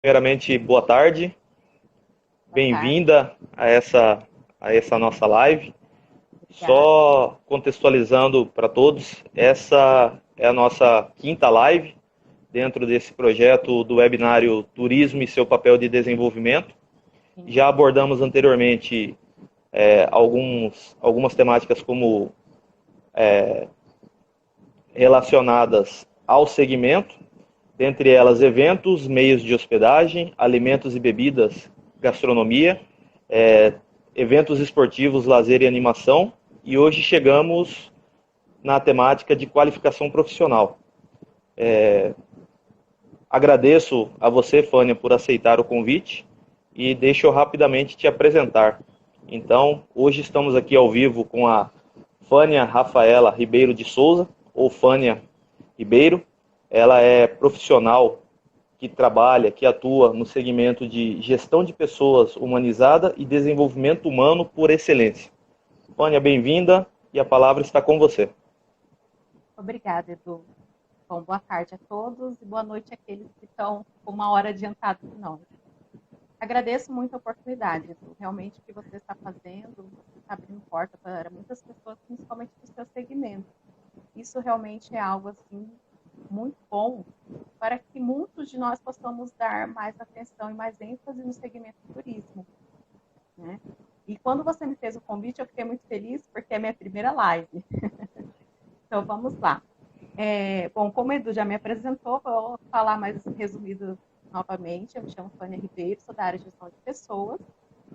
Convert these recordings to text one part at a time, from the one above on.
Primeiramente, boa tarde, Boa tarde, bem-vinda a essa nossa live. obrigada. Só contextualizando para todos, essa é a nossa quinta live dentro desse projeto do webinário Turismo e seu papel de desenvolvimento. Sim, Já abordamos anteriormente algumas temáticas como relacionadas ao segmento, dentre elas eventos, meios de hospedagem, alimentos e bebidas, gastronomia, é, eventos esportivos, lazer e animação. E hoje chegamos na temática de qualificação profissional. Agradeço a você, Fânia, por aceitar o convite e deixo eu rapidamente te apresentar. Então, hoje estamos aqui ao vivo com a Fânia Rafaela Ribeiro de Souza, ou Fânia Ribeiro. Ela é profissional que trabalha, que atua no segmento de gestão de pessoas humanizada e desenvolvimento humano por excelência. Fânia, bem-vinda e a palavra está com você. obrigada, Edu. Bom, boa tarde a todos e boa noite àqueles que estão com uma hora adiantada que nós. Agradeço muito a oportunidade, Edu. Realmente o que você está fazendo, você está abrindo porta para muitas pessoas, principalmente do seu segmento. Isso realmente é algo assim muito bom para que muitos de nós possamos dar mais atenção e mais ênfase no segmento do turismo, né? E quando você me fez o convite, eu fiquei muito feliz porque é a minha primeira live. Então vamos lá. Bom, como o Edu já me apresentou, vou falar mais resumido novamente. Eu me chamo Fânia Ribeiro, sou da área de gestão de pessoas.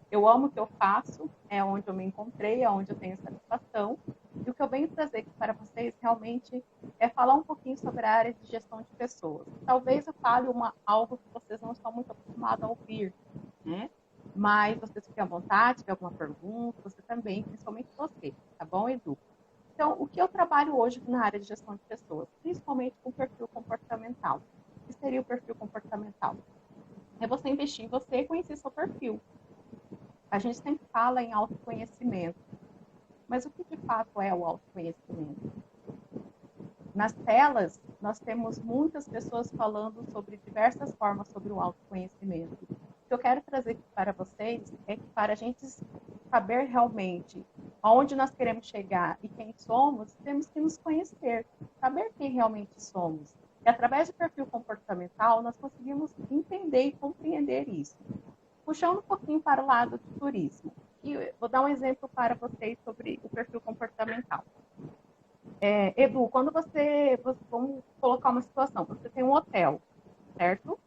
Eu amo o que eu faço, é onde eu me encontrei, é onde eu tenho satisfação. E o que eu venho trazer aqui para vocês realmente é falar um pouquinho sobre a área de gestão de pessoas. Talvez eu fale algo que vocês não estão muito acostumados a ouvir, né? Mas vocês fiquem à vontade, se tiver alguma pergunta, você também, principalmente você, tá bom, Edu? Então, o que eu trabalho hoje na área de gestão de pessoas, principalmente com o perfil comportamental. O que seria o perfil comportamental? É você investir em você e conhecer seu perfil. A gente sempre fala em autoconhecimento, mas o que de fato é o autoconhecimento? Nas telas, nós temos muitas pessoas falando sobre diversas formas sobre o autoconhecimento. O que eu quero trazer aqui para vocês é que para a gente saber realmente aonde nós queremos chegar e quem somos, temos que nos conhecer, saber quem realmente somos. E através do perfil comportamental, nós conseguimos entender e compreender isso. Puxando um pouquinho para o lado do turismo. E vou dar um exemplo para vocês sobre o perfil comportamental. Edu, quando vamos colocar uma situação, você tem um hotel, certo?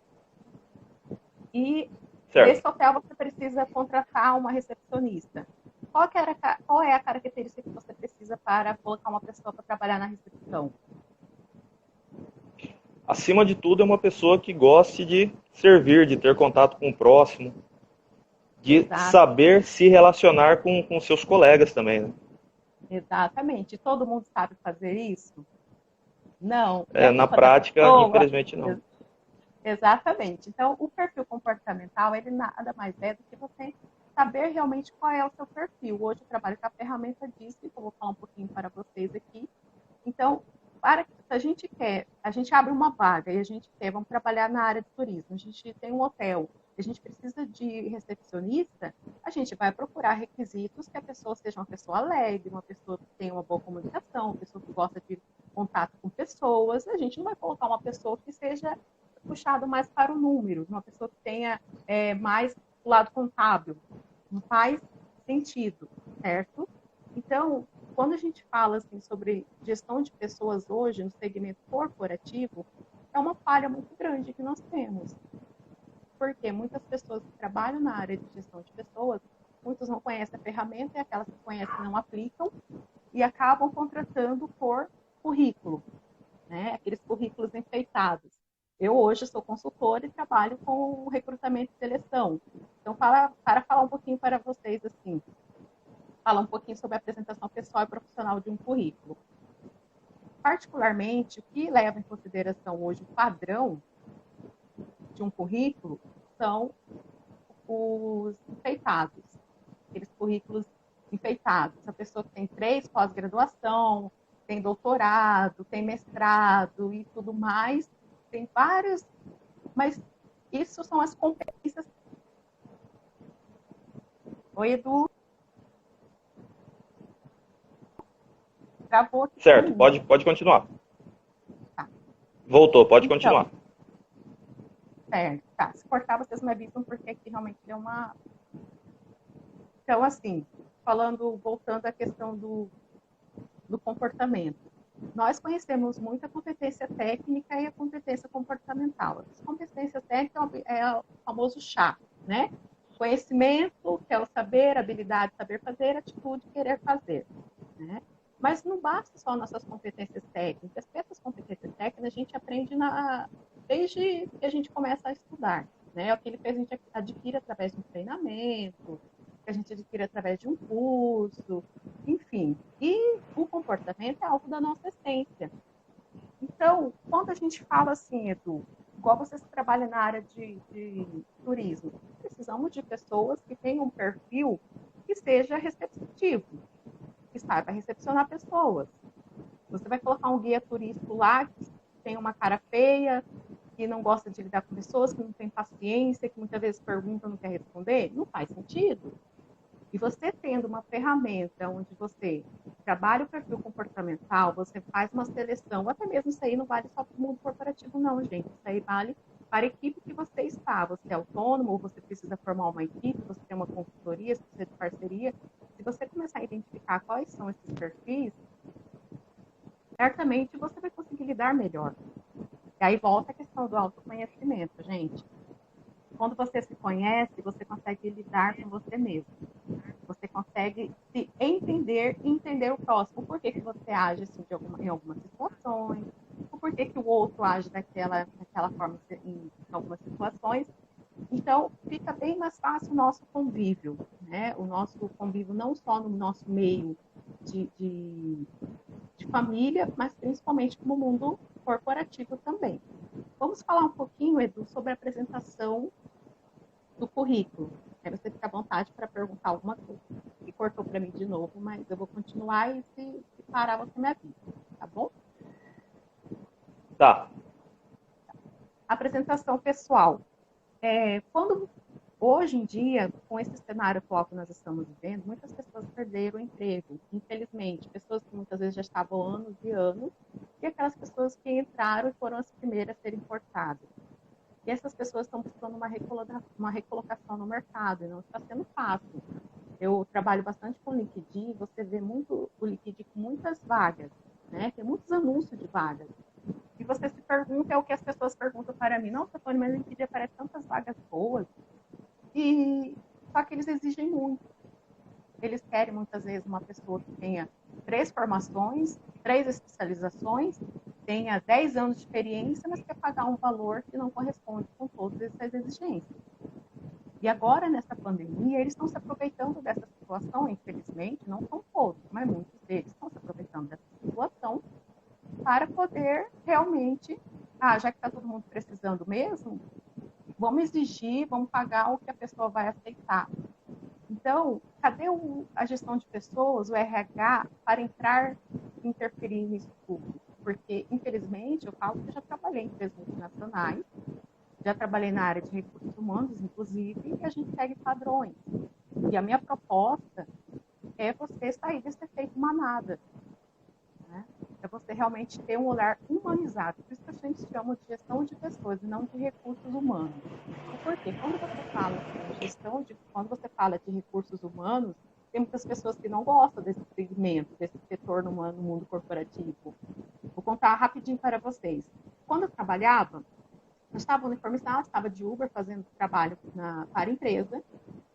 E Certo. desse hotel você precisa contratar uma recepcionista. Qual é a característica que você precisa para colocar uma pessoa para trabalhar na recepção? Acima de tudo, é uma pessoa que goste de servir, de ter contato com o próximo, de Exato, saber se relacionar com seus colegas também. Né? exatamente. Todo mundo sabe fazer isso? Não. É Na culpa da prática, pessoa? infelizmente, não. Exatamente. Então, o perfil comportamental, ele nada mais é do que você saber realmente qual é o seu perfil. Hoje eu trabalho com a ferramenta disso, que eu vou falar um pouquinho para vocês aqui. Então, se a gente abre uma vaga e a gente quer, vamos trabalhar na área de turismo, a gente tem um hotel, a gente precisa de recepcionista, a gente vai procurar requisitos que a pessoa seja uma pessoa alegre, uma pessoa que tenha uma boa comunicação, uma pessoa que gosta de contato com pessoas. A gente não vai colocar uma pessoa que seja puxado mais para o número, uma pessoa que tenha mais o lado contábil. Não faz sentido, certo? Então, quando a gente fala assim, sobre gestão de pessoas hoje no segmento corporativo, é uma falha muito grande que nós temos. Porque muitas pessoas que trabalham na área de gestão de pessoas, muitos não conhecem a ferramenta e aquelas que conhecem não aplicam e acabam contratando por currículo, né? Aqueles currículos enfeitados. Eu hoje sou consultora e trabalho com recrutamento e seleção. Então, para falar um pouquinho para vocês assim, falar um pouquinho sobre a apresentação pessoal e profissional de um currículo. Particularmente, o que leva em consideração hoje o padrão de um currículo são os enfeitados, aqueles currículos enfeitados. A pessoa que tem 3 pós-graduação, tem doutorado, tem mestrado e tudo mais, tem vários, mas Isso são as competências. Oi, Edu. Travou aqui. Certo, pode continuar. Tá. Voltou, pode Então, continuar. Certo, tá. Se cortar, vocês me avisam porque aqui realmente deu uma... Então, assim, voltando à questão do comportamento. Nós conhecemos muito a competência técnica e a competência comportamental. A competência técnica é o famoso chá, né? Conhecimento, que é o saber, habilidade, saber fazer, atitude, querer fazer, né? Mas não basta só nossas competências técnicas, porque essas competências técnicas a gente aprende desde que a gente começa a estudar, né? Aquilo que a gente adquire através de um treinamento, que a gente adquire através de um curso, enfim. E o comportamento é algo da nossa essência. Então, quando a gente fala assim, Edu, igual você trabalha na área de turismo, precisamos de pessoas que tenham um perfil que seja receptivo, que saiba recepcionar pessoas. Você vai colocar um guia turístico lá que tem uma cara feia, que não gosta de lidar com pessoas, que não tem paciência, que muitas vezes pergunta e não quer responder? Não faz sentido. E você tendo uma ferramenta onde você trabalha o perfil comportamental, você faz uma seleção, até mesmo isso aí não vale só para o mundo corporativo, não, gente. Isso aí vale para a equipe que você está. Você é autônomo, ou você precisa formar uma equipe, você tem uma consultoria, você precisa de parceria. Se você começar a identificar quais são esses perfis, certamente você vai conseguir lidar melhor. E aí volta a questão do autoconhecimento, gente. Quando você se conhece, você consegue lidar com você mesmo. Você consegue se entender e entender o próximo. Por que você age assim em algumas situações, o porquê que o outro age daquela forma em algumas situações. Então, fica bem mais fácil o nosso convívio, né? O nosso convívio não só no nosso meio de família, mas principalmente no mundo corporativo também. Vamos falar um pouquinho, Edu, sobre a apresentação do currículo. Aí você fica à vontade para perguntar alguma coisa. E cortou para mim de novo, mas eu vou continuar e se parar você me avisa, tá bom? Tá. Apresentação pessoal. Hoje em dia, com esse cenário atual que nós estamos vivendo, muitas pessoas perderam o emprego, infelizmente. Pessoas que muitas vezes já estavam anos e anos, e aquelas pessoas que entraram e foram as primeiras a serem cortadas. E essas pessoas estão buscando uma recolocação no mercado, e não está sendo fácil. Eu trabalho bastante com o LinkedIn, você vê muito o LinkedIn com muitas vagas, né? Tem muitos anúncios de vagas. E você se pergunta, é o que as pessoas perguntam para mim, nossa, Tony, mas no LinkedIn aparece tantas vagas boas, e só que eles exigem muito. Eles querem muitas vezes uma pessoa que tenha 3 formações, 3 especializações, tenha 10 anos de experiência, mas quer pagar um valor que não corresponde com todas essas exigências. E agora, nessa pandemia, eles estão se aproveitando dessa situação, infelizmente, não são todos, mas muitos deles estão se aproveitando dessa situação para poder realmente, já que está todo mundo precisando mesmo, vamos exigir, vamos pagar o que a pessoa vai aceitar. Então, cadê a gestão de pessoas, o RH, para entrar e interferir nisso tudo? Porque, infelizmente, eu falo que eu já trabalhei em empresas multinacionais, já trabalhei na área de recursos humanos, inclusive, e a gente segue padrões. E a minha proposta é você sair desse efeito manada, né? É você realmente ter um olhar humanizado. Por isso que a gente chama de gestão de pessoas e não de recursos humanos. Porque quando você fala quando você fala de recursos humanos, tem muitas pessoas que não gostam desse segmento, desse setor no mundo corporativo. Vou contar rapidinho para vocês. Quando eu trabalhava, eu estava uniformizada, estava de Uber fazendo trabalho para a empresa,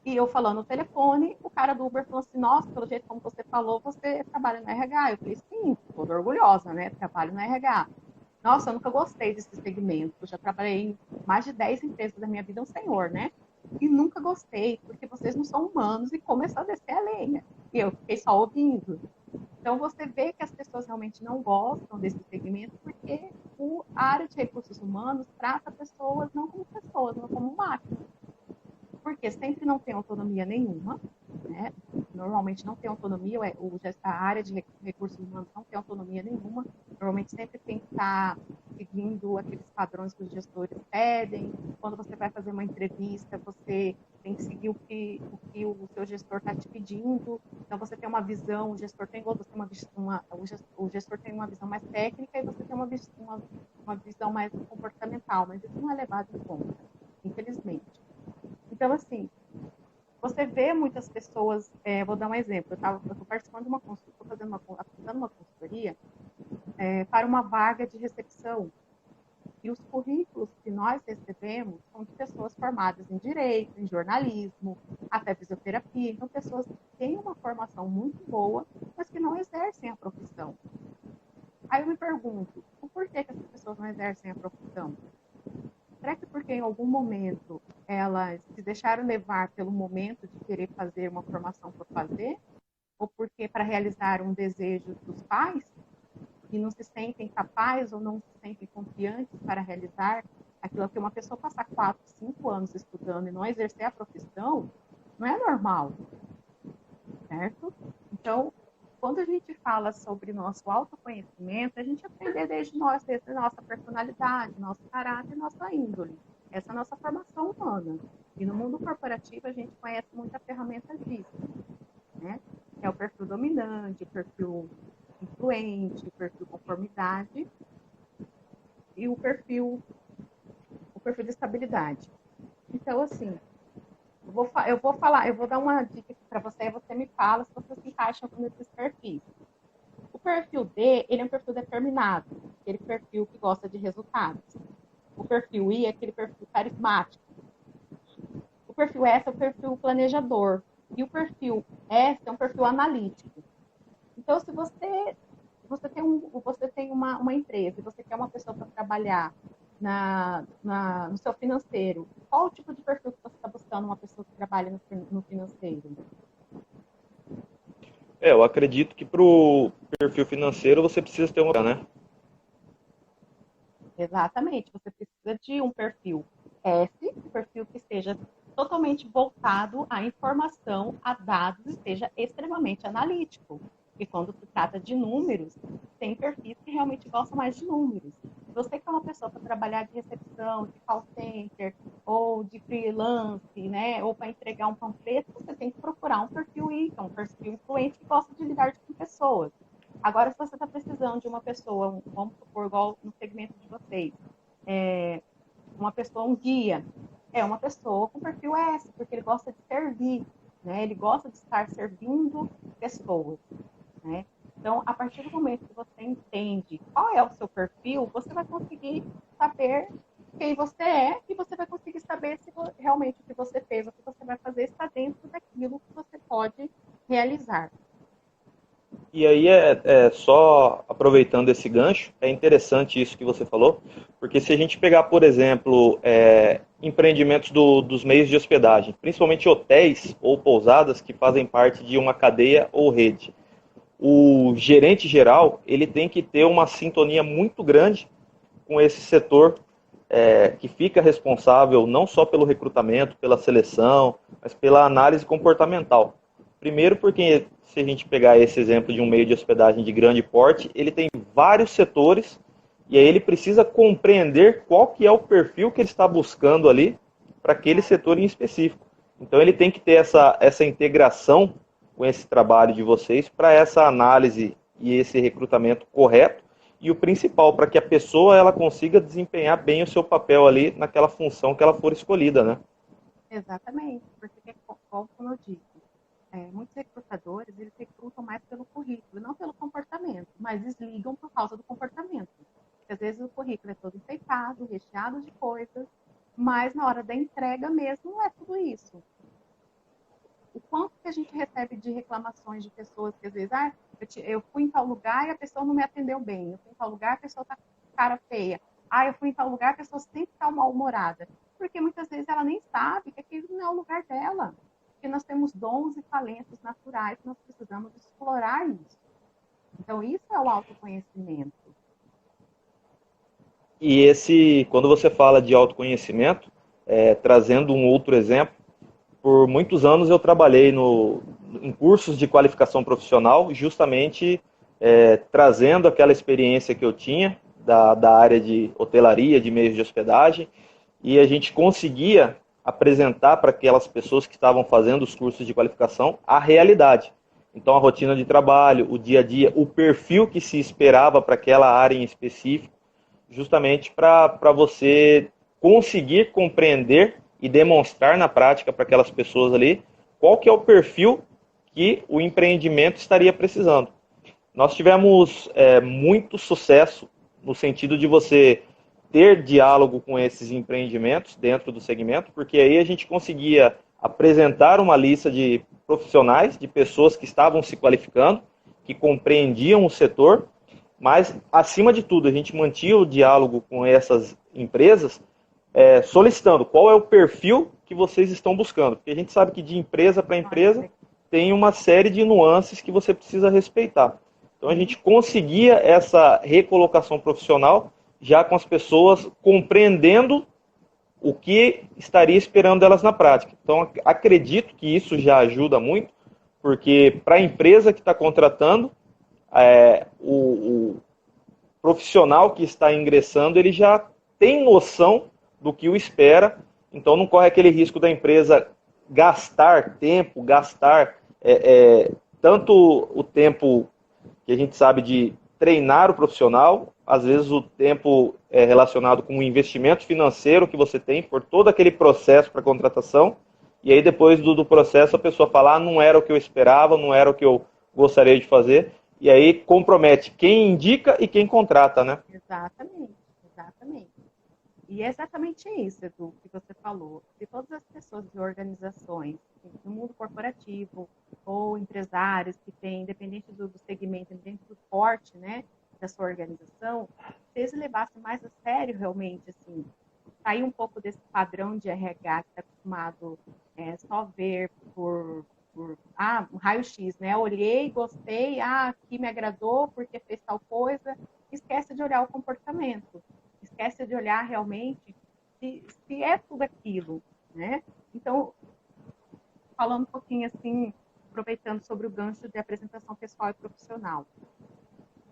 e eu falando no telefone, o cara do Uber falou assim, nossa, pelo jeito como você falou, você trabalha no RH. Eu falei, sim, toda orgulhosa, né? Trabalho no RH. Nossa, eu nunca gostei desse segmento. Eu já trabalhei em mais de 10 empresas da minha vida, um senhor, né? E nunca gostei, porque vocês não são humanos, e começou a descer a lenha. E eu fiquei só ouvindo. Então, você vê que as pessoas realmente não gostam desse segmento, porque a área de recursos humanos trata pessoas não como pessoas, não como máquinas. Porque sempre não tem autonomia nenhuma, né? Normalmente não tem autonomia, a área de recursos humanos não tem autonomia nenhuma, normalmente sempre tem que estar seguindo aqueles padrões que os gestores pedem. Quando você vai fazer uma entrevista, você tem que seguir o que o seu gestor está te pedindo. Então, você tem uma visão, o gestor tem outra, o gestor tem uma visão mais técnica e você tem uma visão mais comportamental, mas isso não é levado em conta, infelizmente. Então, assim, você vê muitas pessoas, vou dar um exemplo, eu estou participando de uma consultoria, estou fazendo uma consultoria para uma vaga de recepção. E os currículos que nós recebemos são de pessoas formadas em direito, em jornalismo, até fisioterapia. Então, pessoas que têm uma formação muito boa, mas que não exercem a profissão. Aí eu me pergunto, o porquê que essas pessoas não exercem a profissão? Será que porque em algum momento elas se deixaram levar pelo momento de querer fazer uma formação por fazer? Ou porque para realizar um desejo dos pais? E não se sentem capazes ou não se sentem confiantes para realizar aquilo que uma pessoa passar 4, 5 anos estudando e não exercer a profissão, não é normal, certo? Então, quando a gente fala sobre nosso autoconhecimento, a gente aprende desde nossa personalidade, nosso caráter, nossa índole. Essa é a nossa formação humana. E no mundo corporativo, a gente conhece muita ferramenta disso, né? É o perfil dominante, o perfil influente, o perfil conformidade e o perfil de estabilidade. Então, assim, eu vou dar uma dica para você e você me fala se você se encaixa nesses perfis. O perfil D, ele é um perfil determinado, aquele perfil que gosta de resultados. O perfil I é aquele perfil carismático. O perfil S é o perfil planejador. E o perfil S é um perfil analítico. Então, se você tem uma empresa e você quer uma pessoa para trabalhar no seu financeiro, qual o tipo de perfil que você está buscando uma pessoa que trabalha no financeiro? Eu acredito que para o perfil financeiro você precisa ter uma, né? Exatamente, você precisa de um perfil S, um perfil que esteja totalmente voltado à informação, a dados, e seja extremamente analítico. E quando se trata de números, tem perfis que realmente gostam mais de números. Se você quer uma pessoa para trabalhar de recepção, de call center, ou de freelance, né, ou para entregar um panfleto, você tem que procurar um perfil I, um perfil influente que gosta de lidar com pessoas. Agora, se você está precisando de uma pessoa, vamos supor, igual no segmento de vocês, uma pessoa, um guia, é uma pessoa com perfil S, porque ele gosta de servir, né? Ele gosta de estar servindo pessoas, né? Então, a partir do momento que você entende qual é o seu perfil, você vai conseguir saber quem você é e você vai conseguir saber se realmente o que você fez, o que você vai fazer está dentro daquilo que você pode realizar. E aí, só aproveitando esse gancho, é interessante isso que você falou, porque se a gente pegar, por exemplo, empreendimentos dos meios de hospedagem, principalmente hotéis ou pousadas que fazem parte de uma cadeia ou rede, o gerente geral ele tem que ter uma sintonia muito grande com esse setor que fica responsável não só pelo recrutamento, pela seleção, mas pela análise comportamental. Primeiro porque, se a gente pegar esse exemplo de um meio de hospedagem de grande porte, ele tem vários setores e aí ele precisa compreender qual que é o perfil que ele está buscando ali para aquele setor em específico. Então ele tem que ter essa integração com esse trabalho de vocês para essa análise e esse recrutamento correto e o principal, para que a pessoa ela consiga desempenhar bem o seu papel ali naquela função que ela for escolhida, né? Exatamente, porque, como eu disse, muitos recrutadores, eles recrutam mais pelo currículo, não pelo comportamento, mas desligam por causa do comportamento. Porque, às vezes o currículo é todo enfeitado, recheado de coisas, mas na hora da entrega mesmo não é tudo isso. O quanto que a gente recebe de reclamações de pessoas que às vezes, eu fui em tal lugar e a pessoa não me atendeu bem, eu fui em tal lugar e a pessoa está com cara feia, eu fui em tal lugar e a pessoa sempre está mal-humorada, porque muitas vezes ela nem sabe que aquele não é o lugar dela. Porque nós temos dons e talentos naturais, nós precisamos explorar isso. Então, isso é o autoconhecimento. E quando você fala de autoconhecimento, trazendo um outro exemplo, por muitos anos eu trabalhei em cursos de qualificação profissional, justamente trazendo aquela experiência que eu tinha da área de hotelaria, de meios de hospedagem, e a gente conseguia apresentar para aquelas pessoas que estavam fazendo os cursos de qualificação a realidade. Então, a rotina de trabalho, o dia a dia, o perfil que se esperava para aquela área em específico, justamente para você conseguir compreender e demonstrar na prática para aquelas pessoas ali qual que é o perfil que o empreendimento estaria precisando. Nós tivemos muito sucesso no sentido de você ter diálogo com esses empreendimentos dentro do segmento, porque aí a gente conseguia apresentar uma lista de profissionais, de pessoas que estavam se qualificando, que compreendiam o setor, mas, acima de tudo, a gente mantinha o diálogo com essas empresas, solicitando qual é o perfil que vocês estão buscando, porque a gente sabe que de empresa para empresa tem uma série de nuances que você precisa respeitar. Então, a gente conseguia essa recolocação profissional já com as pessoas compreendendo o que estaria esperando elas na prática. Então, acredito que isso já ajuda muito, porque para a empresa que está contratando, o profissional que está ingressando, ele já tem noção do que o espera, então não corre aquele risco da empresa gastar tempo, gastar tanto o tempo que a gente sabe de treinar o profissional, às vezes o tempo é relacionado com o investimento financeiro que você tem por todo aquele processo para contratação, e aí depois do processo a pessoa fala, não era o que eu esperava, não era o que eu gostaria de fazer, e aí compromete quem indica e quem contrata, né? Exatamente, exatamente. E é exatamente isso, Edu, que você falou. Se todas as pessoas de organizações, no mundo corporativo, ou empresários que têm, independente do segmento, independente do porte, né, da sua organização, se eles levassem mais a sério realmente, assim, sair um pouco desse padrão de RH que está acostumado só ver por um raio-x, né? Olhei, gostei, aqui me agradou porque fez tal coisa, esquece de olhar o comportamento, esquece de olhar realmente se é tudo aquilo, né? Então, falando um pouquinho assim, aproveitando sobre o gancho de apresentação pessoal e profissional.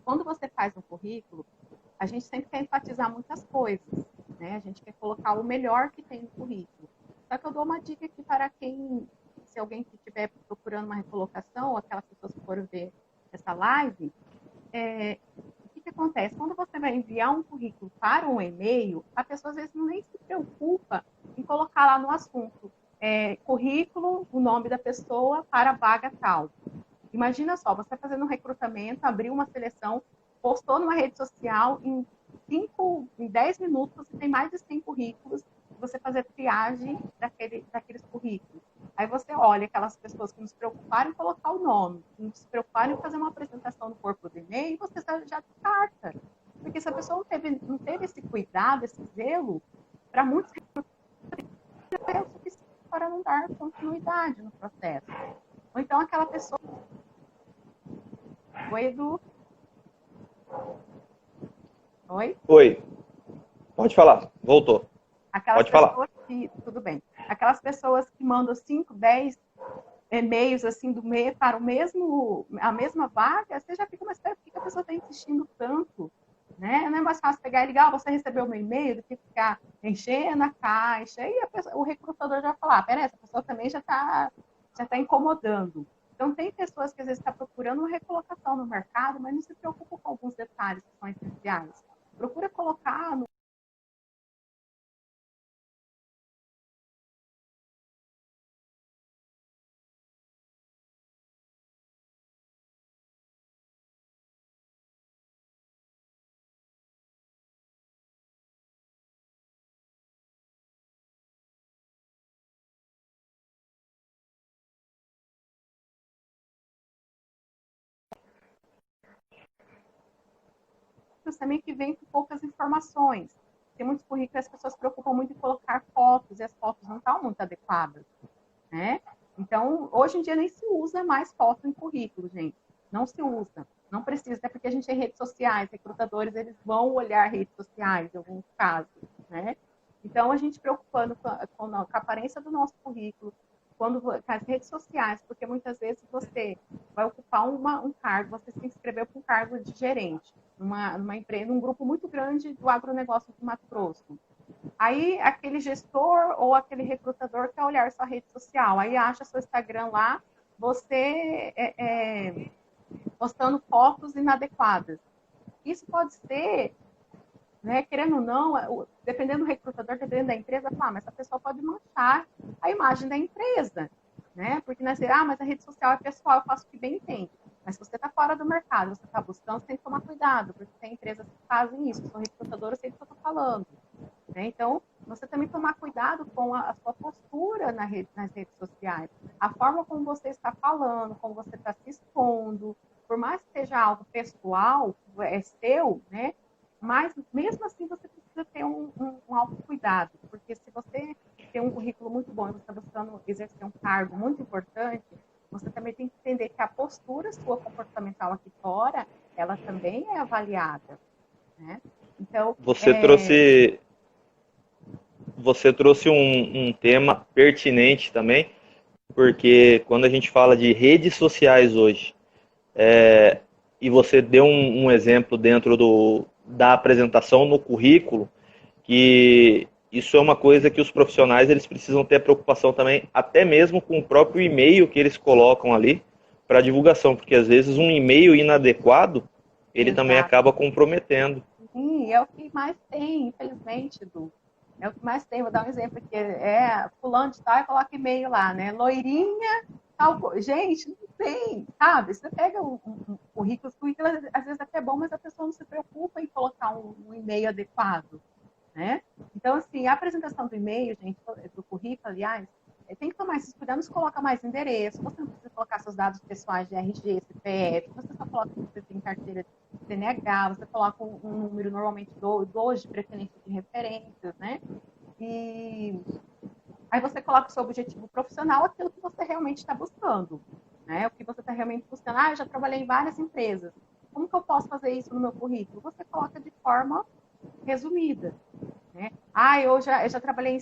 Quando você faz um currículo, a gente sempre quer enfatizar muitas coisas, né? A gente quer colocar o melhor que tem no currículo. Só que eu dou uma dica aqui para quem, se alguém que estiver procurando uma recolocação, ou aquelas pessoas que foram ver essa live, o que acontece? Quando você vai enviar um currículo para um e-mail, a pessoa às vezes nem se preocupa em colocar lá no assunto currículo, o nome da pessoa para a vaga tal. Imagina só, você fazendo um recrutamento, abriu uma seleção, postou numa rede social, em 10 minutos você tem mais de 100 currículos, você fazer triagem daqueles currículos. Aí você olha aquelas pessoas que não se preocuparam em colocar o nome, que não se preocuparam em fazer uma apresentação no corpo do e-mail, você já descarta. Porque se a pessoa não teve esse cuidado, esse zelo, para muitos é o suficiente para não dar continuidade no processo. Ou então aquela pessoa... Oi, Edu? Oi? Oi, pode falar, voltou. Aquelas Pode falar. pessoas que... Tudo bem. Aquelas pessoas que mandam 5, 10 e-mails assim para a mesma vaga, você já fica, mas por que a pessoa está insistindo tanto? Né? Não é mais fácil pegar e ligar, você recebeu meu e-mail, do que ficar enchendo a caixa, e o recrutador já vai falar, peraí, essa pessoa também já tá incomodando. Então, tem pessoas que às vezes estão procurando uma recolocação no mercado, mas não se preocupam com alguns detalhes que são essenciais. Procura colocar no... também que vem com poucas informações. Tem muitos currículos que as pessoas se preocupam muito em colocar fotos, e as fotos não estão muito adequadas, né? Então, hoje em dia nem se usa mais foto em currículo, gente. Não se usa. Não precisa, até porque a gente tem redes sociais, recrutadores, eles vão olhar redes sociais, em alguns casos, né? Então, a gente preocupando com a aparência do nosso currículo, quando com as redes sociais, porque muitas vezes você vai ocupar um cargo, você se inscreveu para um cargo de gerente, numa empresa, num grupo muito grande do agronegócio do Mato Grosso. Aí aquele gestor ou aquele recrutador quer olhar sua rede social, aí acha seu Instagram lá, você postando fotos inadequadas. Isso pode ser, né, querendo ou não, dependendo do recrutador, dependendo da empresa, mas essa pessoa pode manchar a imagem da empresa, né? Porque não é dizer, mas a rede social é pessoal, eu faço o que bem entendo. Mas se você está fora do mercado, você está buscando, você tem que tomar cuidado, porque tem empresas que fazem isso. Eu sou recrutadora, eu sei do que eu estou falando. Né? Então, você também tomar cuidado com a sua postura nas redes sociais. A forma como você está falando, como você está se expondo, por mais que seja algo pessoal, é seu, né? Mas, mesmo assim, você precisa ter um autocuidado, porque se você tem um currículo muito bom e você está buscando exercer um cargo muito importante, você também tem que entender que a postura sua comportamental aqui fora, ela também é avaliada, né? Então, você trouxe um tema pertinente também, porque quando a gente fala de redes sociais hoje, e você deu um exemplo dentro da apresentação no currículo, que isso é uma coisa que os profissionais eles precisam ter preocupação também, até mesmo com o próprio e-mail que eles colocam ali para divulgação, porque às vezes um e-mail inadequado, ele também acaba comprometendo. Sim, é o que mais tem, infelizmente, Edu. É o que mais tem. Vou dar um exemplo aqui. Fulano de tal e coloca e-mail lá, né? Loirinha, tal. Gente, não tem, sabe? Você pega um currículo, às vezes até é bom, mas a pessoa não se preocupa em colocar um e-mail adequado, né? Então, assim, a apresentação do e-mail, gente, do currículo, aliás, tem que tomar esses cuidados, coloca mais endereço, você não precisa colocar seus dados pessoais de RG, CPF, você só coloca que você tem carteira de CNH, você coloca um número normalmente dois de preferência de referências, né? E aí você coloca o seu objetivo profissional, aquilo que você realmente está buscando, né? O que você está realmente buscando. Eu já trabalhei em várias empresas. Como que eu posso fazer isso no meu currículo? Você coloca de forma resumida, né? Eu já trabalhei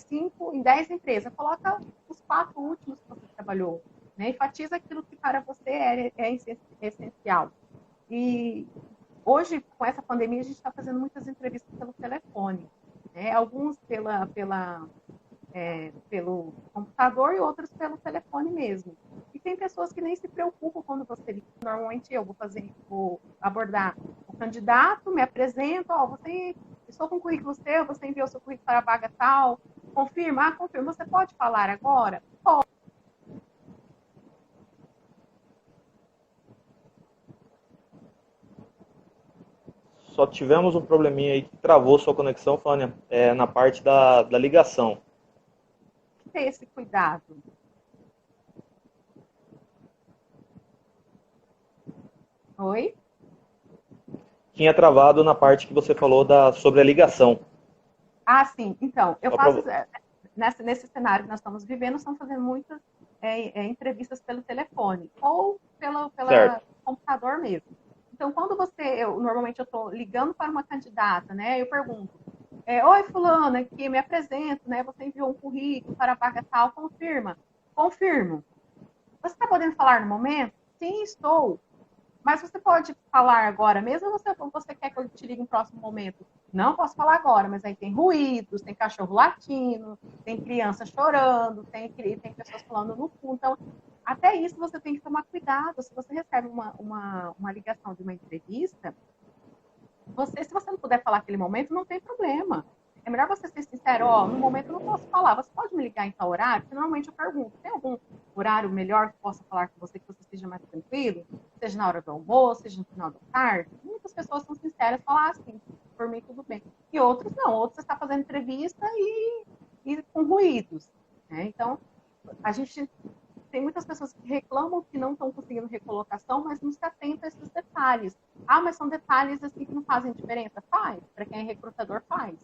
em 10 empresas. Coloca os 4 últimos que você trabalhou, né? Enfatiza aquilo que para você é essencial. E hoje, com essa pandemia, a gente está fazendo muitas entrevistas pelo telefone, né? Alguns pelo computador e outros pelo telefone mesmo. E tem pessoas que nem se preocupam quando você liga. Normalmente eu vou abordar o candidato, me apresento, estou com o currículo seu, você enviou seu currículo para a vaga tal, confirma, confirma. Você pode falar agora? Pode. Só tivemos um probleminha aí que travou sua conexão, Fânia, na parte da ligação. Ter esse cuidado. Oi? Tinha travado na parte que você falou sobre a ligação. Sim. Então, eu faço... Nesse cenário que nós estamos vivendo, estamos fazendo muitas entrevistas pelo telefone ou pelo computador mesmo. Então, quando normalmente eu estou ligando para uma candidata, né? Eu pergunto, oi, fulana, aqui me apresento, né? Você enviou um currículo para a vaga tal, confirma? Confirmo. Você está podendo falar no momento? Sim, estou. Mas você pode falar agora mesmo ou você quer que eu te ligue no próximo momento? Não posso falar agora, mas aí tem ruídos, tem cachorro latindo, tem criança chorando, tem pessoas falando no fundo. Então, até isso você tem que tomar cuidado. Se você recebe uma ligação de uma entrevista, se você não puder falar naquele momento, não tem problema. É melhor você ser sincero, no momento eu não posso falar, você pode me ligar em tal horário? Porque normalmente eu pergunto, tem algum horário melhor que eu possa falar com você, que você esteja mais tranquilo? Seja na hora do almoço, seja no final da tarde? Muitas pessoas são sinceras, falam assim, por mim tudo bem. E outros não, outros você está fazendo entrevista e com ruídos. Né? Então, a gente tem muitas pessoas que reclamam que não estão conseguindo recolocação, mas não se atenta a esses detalhes. Mas são detalhes assim que não fazem diferença? Faz, para quem é recrutador faz.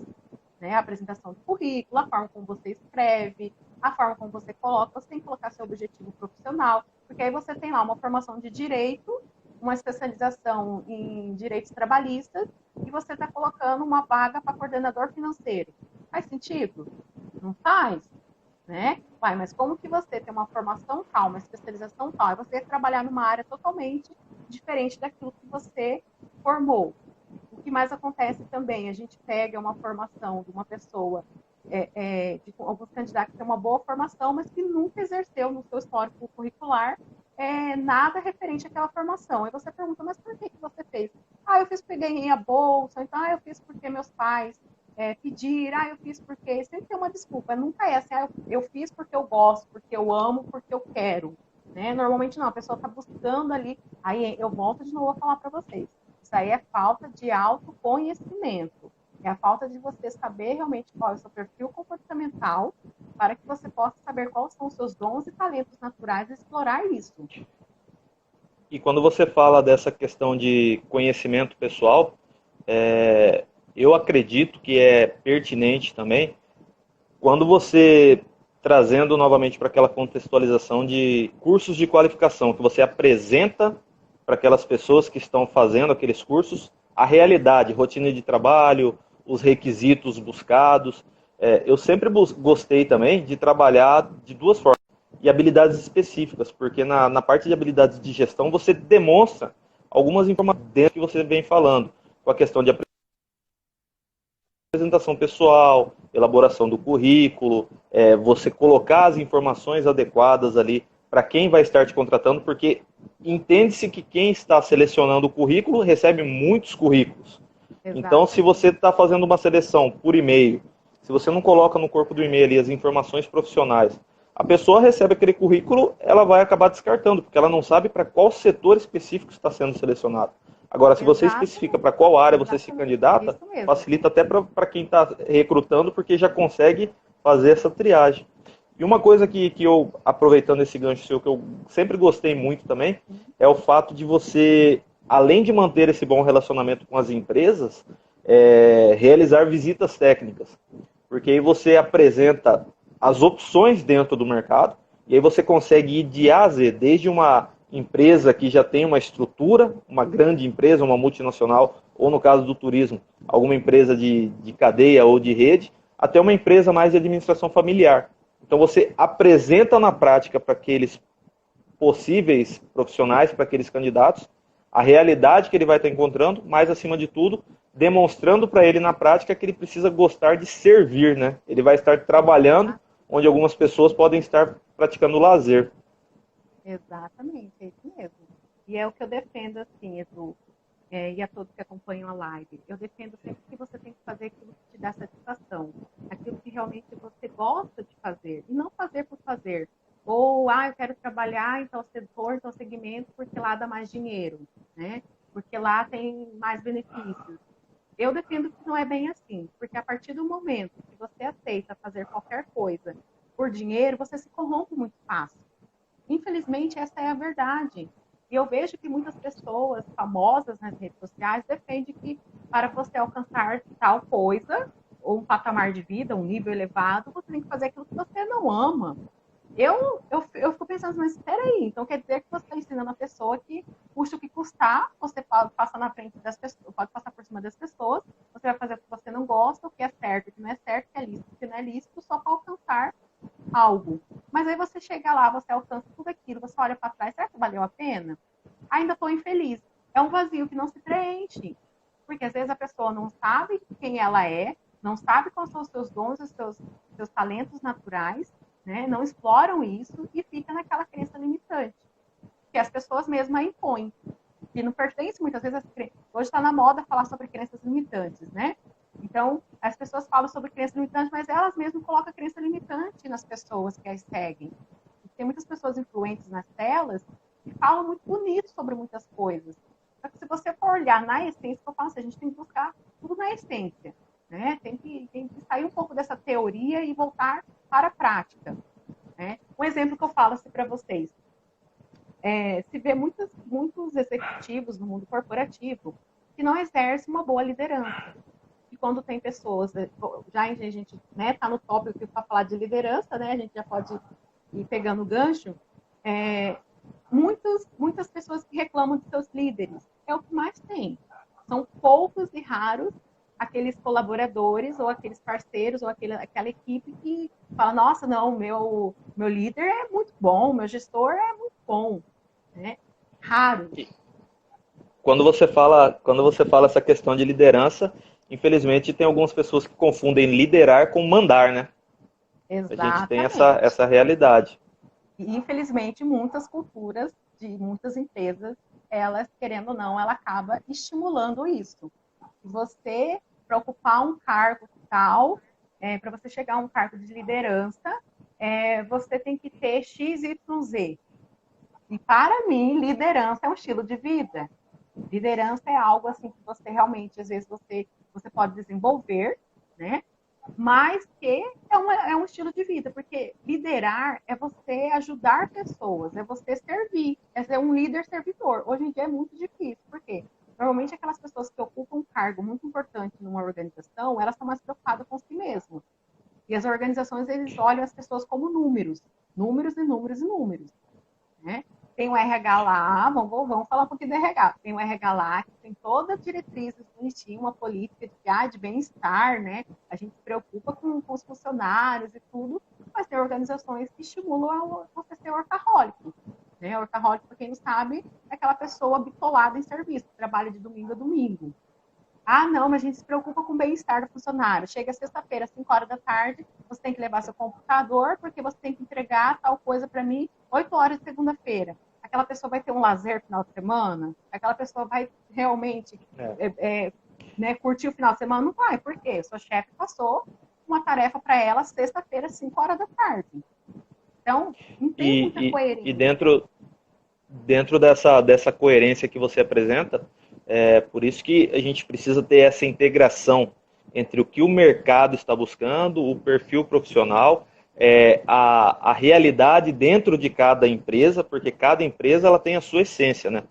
Né? A apresentação do currículo, a forma como você escreve, a forma como você coloca, você tem que colocar seu objetivo profissional, porque aí você tem lá uma formação de direito, uma especialização em direitos trabalhistas, e você está colocando uma vaga para coordenador financeiro. Faz sentido? Não faz? né? Uai, mas como que você tem uma formação tal, uma especialização tal, e você trabalhar numa área totalmente diferente daquilo que você formou? O que mais acontece também, a gente pega uma formação de uma pessoa, de alguns candidatos que têm uma boa formação, mas que nunca exerceu no seu histórico curricular nada referente àquela formação. Aí você pergunta, mas por que você fez? Ah, eu fiz porque ganhei a bolsa, então eu fiz porque meus pais pediram, eu fiz porque... Sempre tem uma desculpa, nunca é assim, eu fiz porque eu gosto, porque eu amo, porque eu quero. Né? Normalmente não, a pessoa está buscando ali, aí eu volto de novo a falar para vocês. Isso aí é falta de autoconhecimento. É a falta de você saber realmente qual é o seu perfil comportamental para que você possa saber quais são os seus dons e talentos naturais e explorar isso. E quando você fala dessa questão de conhecimento pessoal, eu acredito que é pertinente também quando você, trazendo novamente para aquela contextualização de cursos de qualificação, que você apresenta para aquelas pessoas que estão fazendo aqueles cursos a realidade, rotina de trabalho, os requisitos buscados. Eu sempre gostei também de trabalhar de duas formas, e habilidades específicas, porque na parte de habilidades de gestão você demonstra algumas informações dentro que você vem falando, com a questão de apresentação pessoal, elaboração do currículo, você colocar as informações adequadas ali para quem vai estar te contratando, porque entende-se que quem está selecionando o currículo recebe muitos currículos. Exato. Então, se você está fazendo uma seleção por e-mail, se você não coloca no corpo do e-mail ali as informações profissionais, a pessoa recebe aquele currículo, ela vai acabar descartando, porque ela não sabe para qual setor específico está sendo selecionado. Agora, se você especifica para qual área você se candidata, facilita até para quem está recrutando, porque já consegue fazer essa triagem. E uma coisa que eu, aproveitando esse gancho seu, que eu sempre gostei muito também, é o fato de você, além de manter esse bom relacionamento com as empresas, realizar visitas técnicas. Porque aí você apresenta as opções dentro do mercado, e aí você consegue ir de A a Z, desde uma empresa que já tem uma estrutura, uma grande empresa, uma multinacional, ou no caso do turismo, alguma empresa de cadeia ou de rede, até uma empresa mais de administração familiar. Então você apresenta na prática para aqueles possíveis profissionais, para aqueles candidatos, a realidade que ele vai estar encontrando, mas acima de tudo, demonstrando para ele na prática que ele precisa gostar de servir, né? Ele vai estar trabalhando onde algumas pessoas podem estar praticando lazer. Exatamente, é isso mesmo. E é o que eu defendo, assim, Edu, e a todos que acompanham a live. Eu defendo sempre que você tem que fazer aquilo que te dá satisfação, aquilo que realmente você gosta de fazer, e não fazer por fazer. Ou, eu quero trabalhar em tal setor, em tal segmento, porque lá dá mais dinheiro, né? Porque lá tem mais benefícios. Eu defendo que não é bem assim, porque a partir do momento que você aceita fazer qualquer coisa por dinheiro, você se corrompe muito fácil. Infelizmente, essa é a verdade. E eu vejo que muitas pessoas famosas nas redes sociais defendem que para você alcançar tal coisa, ou um patamar de vida, um nível elevado, você tem que fazer aquilo que você não ama. Eu fico pensando, mas espera aí, então quer dizer que você está ensinando a pessoa que custa o que custar, você pode passar na frente das pessoas, pode passar por cima das pessoas, você vai fazer o que você não gosta, o que é certo, o que não é certo, o que é lícito, o que não é lícito, só para alcançar algo. Mas aí você chega lá, você alcança tudo aquilo, você olha para trás, será que valeu a pena? Ainda estou infeliz. É um vazio que não se preenche. Porque às vezes a pessoa não sabe quem ela é, não sabe quais são os seus dons, os seus talentos naturais, né? Não exploram isso e fica naquela crença limitante. Que as pessoas mesmas impõem. E não pertence muitas vezes às crenças. Hoje está na moda falar sobre crenças limitantes, né? Então, as pessoas falam sobre crença limitante, mas elas mesmas colocam a crença limitante nas pessoas que as seguem. E tem muitas pessoas influentes nas telas que falam muito bonito sobre muitas coisas. Só que se você for olhar na essência, eu falo assim, a gente tem que buscar tudo na essência. Né? Tem que sair um pouco dessa teoria e voltar para a prática. Né? Um exemplo que eu falo assim para vocês. Se vê muitos executivos no mundo corporativo que não exercem uma boa liderança. E quando tem pessoas, já a gente está no tópico para falar de liderança, né, a gente já pode ir pegando o gancho, muitas pessoas que reclamam de seus líderes. É o que mais tem. São poucos e raros aqueles colaboradores ou aqueles parceiros ou aquela equipe que fala, nossa, não, meu líder é muito bom, meu gestor é muito bom, né? Raro. Quando você fala essa questão de liderança, infelizmente tem algumas pessoas que confundem liderar com mandar, né? A gente tem Exatamente. essa realidade. E, infelizmente, muitas culturas de muitas empresas, elas, querendo ou não, ela acaba estimulando isso. Você, para ocupar um cargo tal, para você chegar a um cargo de liderança, você tem que ter X, Y, Z. E, para mim, liderança é um estilo de vida. Liderança é algo assim que você realmente, às vezes, você pode desenvolver, né? Mas que é um estilo de vida, porque liderar é você ajudar pessoas, é você servir, é ser um líder servidor. Hoje em dia é muito difícil, porque normalmente aquelas pessoas que ocupam um cargo muito importante numa organização, elas estão mais preocupadas com si mesmas. E as organizações, eles olham as pessoas como números, números e números e números, né? Tem o RH lá, vamos falar um pouquinho do RH. Tem o RH lá que tem toda a diretriz bonitinha, uma política de bem-estar, né? A gente se preocupa com os funcionários e tudo, mas tem organizações que estimulam você ser workaholic. Né? Workaholic, para quem não sabe, é aquela pessoa bitolada em serviço, que trabalha de domingo a domingo. Ah, não, mas a gente se preocupa com o bem-estar do funcionário. Chega sexta-feira, às 5 horas da tarde, você tem que levar seu computador, porque você tem que entregar tal coisa para mim 8 horas de segunda-feira. Aquela pessoa vai ter um lazer no final de semana? Aquela pessoa vai realmente né, curtir o final de semana? Não vai, por quê? O seu chefe passou uma tarefa para ela sexta-feira, às 5 horas da tarde. Então, não tem muita E coerência. dentro dessa coerência que você apresenta, por isso que a gente precisa ter essa integração entre o que o mercado está buscando, o perfil profissional, a realidade dentro de cada empresa, porque cada empresa ela tem a sua essência, né?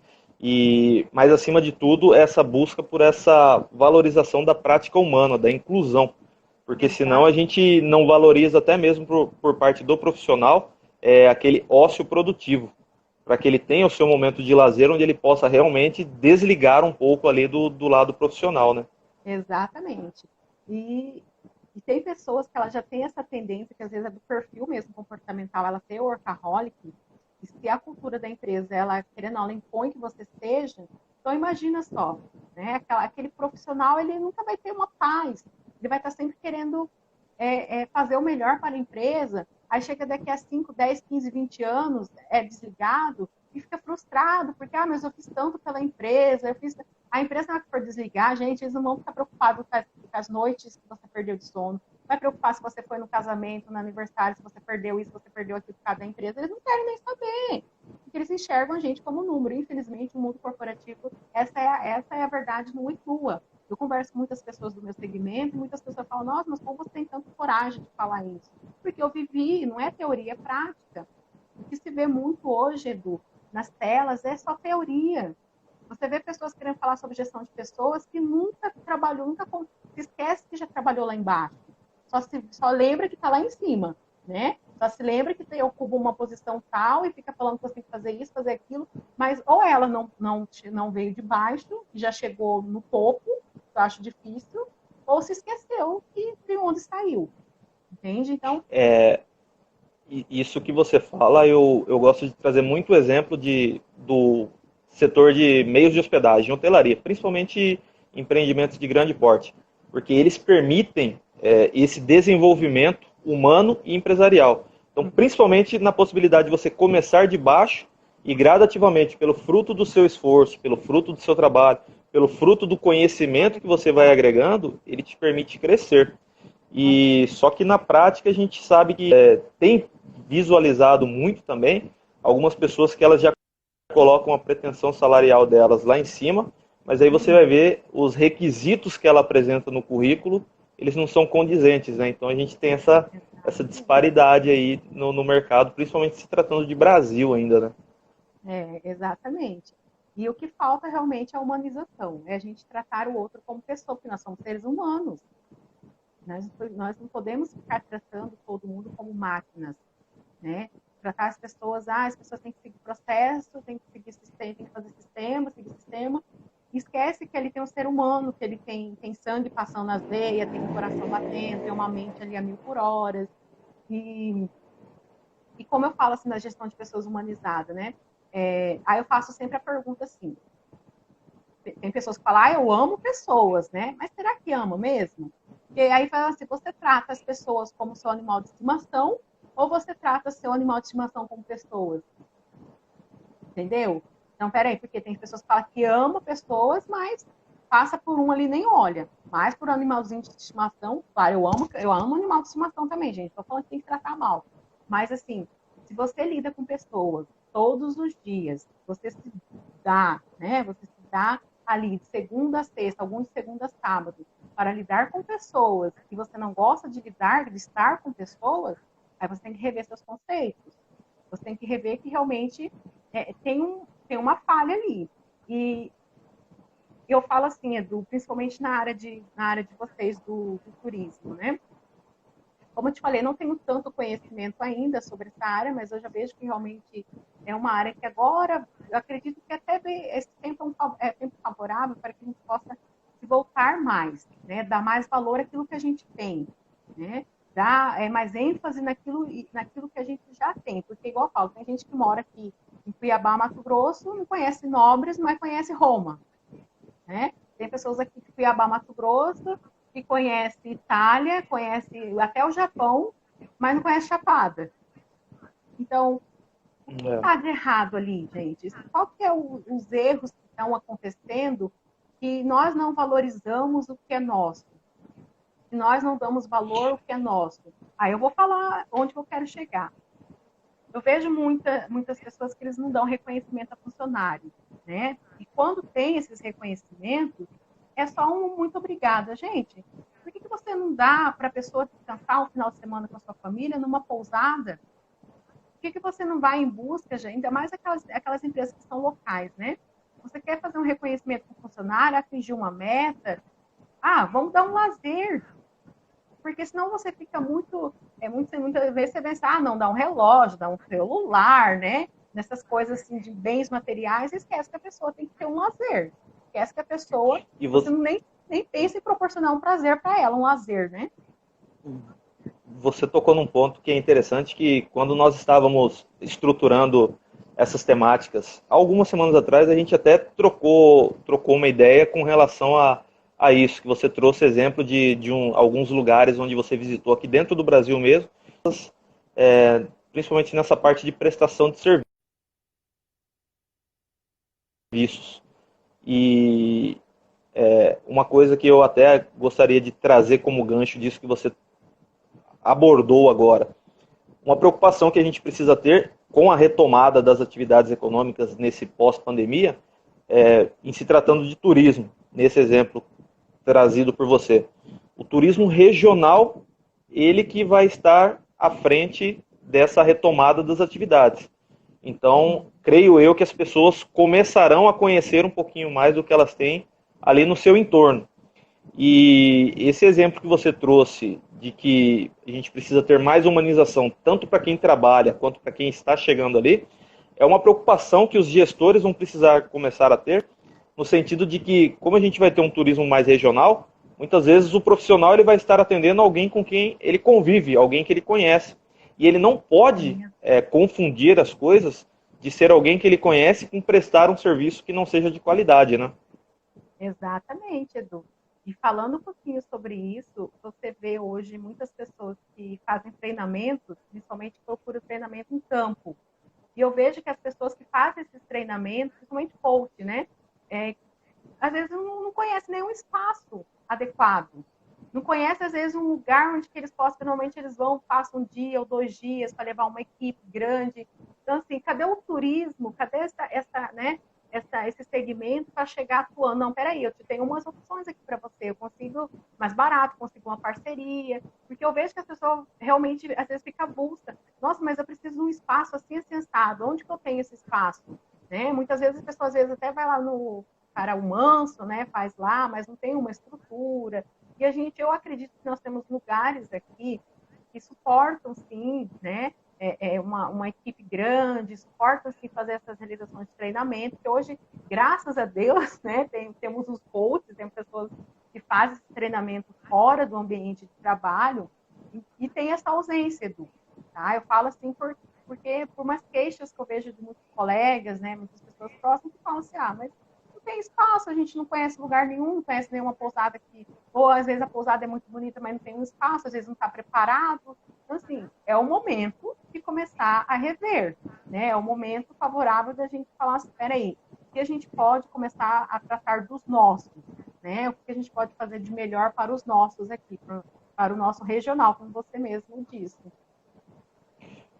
Mas, acima de tudo, essa busca por essa valorização da prática humana, da inclusão, porque senão a Exato. gente não valoriza até mesmo por parte do profissional aquele ócio produtivo, para que ele tenha o seu momento de lazer onde ele possa realmente desligar um pouco ali do lado profissional, né? Exatamente. E, e tem pessoas que ela já tem essa tendência, que às vezes é do perfil mesmo comportamental, ela ser workaholic, e se a cultura da empresa, ela, querendo, ela impõe que você seja, então imagina só, né? Aquele profissional, ele nunca vai ter uma paz, ele vai estar sempre querendo fazer o melhor para a empresa, aí chega daqui a 5, 10, 15, 20 anos, é desligado, e fica frustrado, porque, mas eu fiz tanto pela empresa, eu fiz... A empresa, na hora que for desligar, gente, eles não vão ficar preocupados com as noites que você perdeu de sono, vai preocupar se você foi no casamento, no aniversário, se você perdeu isso, se você perdeu aquilo por causa da empresa, eles não querem nem saber, porque eles enxergam a gente como número. Infelizmente, o mundo corporativo, essa é a verdade nua e crua. Eu converso com muitas pessoas do meu segmento e muitas pessoas falam, nossa, mas como você tem tanta coragem de falar isso? Porque eu vivi, não é teoria, é prática. O que se vê muito hoje, Edu, nas telas, é só teoria. Você vê pessoas querendo falar sobre gestão de pessoas que nunca trabalhou, nunca se esquece que já trabalhou lá embaixo. Só lembra que está lá em cima, né? Só se lembra que ocupa uma posição tal e fica falando que você tem que fazer isso, fazer aquilo, mas ou ela não veio de baixo, já chegou no topo, eu acho difícil, ou se esqueceu de onde saiu, entende? Então, Isso que você fala, eu gosto de trazer muito exemplo do setor de meios de hospedagem, hotelaria, principalmente empreendimentos de grande porte, porque eles permitem esse desenvolvimento humano e empresarial. Então, principalmente na possibilidade de você começar de baixo e gradativamente, pelo fruto do seu esforço, pelo fruto do seu trabalho, pelo fruto do conhecimento que você vai agregando, ele te permite crescer. E só que na prática a gente sabe que tem visualizado muito também algumas pessoas que elas já colocam a pretensão salarial delas lá em cima, mas aí você vai ver os requisitos que ela apresenta no currículo, eles não são condizentes, né? Então a gente tem essa disparidade aí no mercado, principalmente se tratando de Brasil ainda, né? exatamente. E o que falta realmente é a humanização, é a gente tratar o outro como pessoa, porque nós somos seres humanos. Nós não podemos ficar tratando todo mundo como máquinas, né? Tratar as pessoas, as pessoas têm que seguir processo, têm que seguir sistema, têm que fazer sistema, seguir sistema. esquece que ele tem um ser humano, que ele tem sangue passando nas veias, tem um coração batendo, tem uma mente ali a 1000 por hora. E, e como eu falo assim na gestão de pessoas humanizada, né? Aí eu faço sempre a pergunta assim, tem pessoas que falam, eu amo pessoas, né? Mas será que ama mesmo? E aí fala assim, você trata as pessoas como seu animal de estimação ou você trata seu animal de estimação como pessoas? Entendeu? Então, peraí, porque tem pessoas que falam que ama pessoas, mas passa por um ali e nem olha. Mas por animalzinho de estimação, claro, eu amo animal de estimação também, gente. Tô falando que tem que tratar mal. Mas assim, se você lida com pessoas todos os dias, você se dá, né? Você se dá ali de segunda a sexta, alguns de segunda a sábado, para lidar com pessoas que você não gosta de lidar, de estar com pessoas, aí você tem que rever seus conceitos. Você tem que rever que realmente tem uma falha ali. E eu falo assim, Edu, principalmente na área de vocês do turismo, né? Como eu te falei, não tenho tanto conhecimento ainda sobre essa área, mas eu já vejo que realmente é uma área que agora, eu acredito que até esse tempo é tempo favorável para que a gente possa se voltar mais, né? Dar mais valor àquilo que a gente tem, né? Dar mais ênfase naquilo que a gente já tem, porque igual eu falo, tem gente que mora aqui em Cuiabá, Mato Grosso, não conhece Nobres, mas conhece Roma, né? Tem pessoas aqui de Cuiabá, Mato Grosso, que conhece Itália, conhece até o Japão, mas não conhece Chapada. Então, o que está de errado ali, gente? Qual que é os erros que estão acontecendo que nós não valorizamos o que é nosso? Que nós não damos valor ao que é nosso? Aí eu vou falar onde eu quero chegar. Eu vejo muitas pessoas que eles não dão reconhecimento a funcionário, né? E quando tem esses reconhecimentos, é só um muito obrigada, gente. Por que você não dá para a pessoa descansar um final de semana com a sua família numa pousada? Por que você não vai em busca, ainda mais aquelas empresas que são locais, né? Você quer fazer um reconhecimento para o funcionário, atingir uma meta? Vamos dar um lazer, porque senão você fica muitas vezes você pensa, não, dá um relógio, dá um celular, né? Nessas coisas assim de bens materiais, e esquece que a pessoa tem que ter um lazer. Esquece que a pessoa, você nem pensa em proporcionar um prazer para ela, um lazer, né? Você tocou num ponto que é interessante, que quando nós estávamos estruturando essas temáticas, algumas semanas atrás a gente até trocou uma ideia com relação a isso, que você trouxe exemplo de alguns lugares onde você visitou aqui dentro do Brasil mesmo, principalmente nessa parte de prestação de serviços. E uma coisa que eu até gostaria de trazer como gancho disso que você abordou agora, uma preocupação que a gente precisa ter com a retomada das atividades econômicas nesse pós-pandemia, em se tratando de turismo, nesse exemplo trazido por você. O turismo regional, ele que vai estar à frente dessa retomada das atividades. Então, creio eu que as pessoas começarão a conhecer um pouquinho mais do que elas têm ali no seu entorno. E esse exemplo que você trouxe de que a gente precisa ter mais humanização, tanto para quem trabalha quanto para quem está chegando ali, é uma preocupação que os gestores vão precisar começar a ter, no sentido de que, como a gente vai ter um turismo mais regional, muitas vezes o profissional ele vai estar atendendo alguém com quem ele convive, alguém que ele conhece. E ele não pode confundir as coisas de ser alguém que ele conhece com prestar um serviço que não seja de qualidade, né? Exatamente, Edu. E falando um pouquinho sobre isso, você vê hoje muitas pessoas que fazem treinamentos, principalmente procuram treinamento em campo. E eu vejo que as pessoas que fazem esses treinamentos, principalmente coach, né? Às vezes não conhecem nenhum espaço adequado. Não conhece, às vezes, um lugar onde que eles possam, normalmente eles vão, passam um dia ou 2 dias para levar uma equipe grande. Então, assim, cadê o turismo? Cadê esse segmento para chegar atuando? Não, peraí, eu te tenho umas opções aqui para você. Eu consigo mais barato, consigo uma parceria. Porque eu vejo que as pessoas realmente, às vezes, ficam avulsa. Nossa, mas eu preciso de um espaço assim, sensado. Onde que eu tenho esse espaço? Né? Muitas vezes as pessoas, às vezes, até vai lá no Para o Manso, né? Faz lá, mas não tem uma estrutura. E eu acredito que nós temos lugares aqui que suportam, sim, né? uma equipe grande, suporta-se fazer essas realizações de treinamento, que hoje, graças a Deus, né, temos os coaches, temos pessoas que fazem esse treinamento fora do ambiente de trabalho, e tem essa ausência, Edu. Tá? Eu falo assim porque por umas queixas que eu vejo de muitos colegas, né, muitas pessoas próximas, que falam assim, mas não tem espaço, a gente não conhece lugar nenhum, não conhece nenhuma pousada que, ou às vezes a pousada é muito bonita, mas não tem um espaço, às vezes não está preparado. Então, assim, é o momento de começar a rever, né? É o momento favorável da gente falar assim, espera aí, o que a gente pode começar a tratar dos nossos, né? O que a gente pode fazer de melhor para os nossos aqui, para o nosso regional, como você mesmo disse.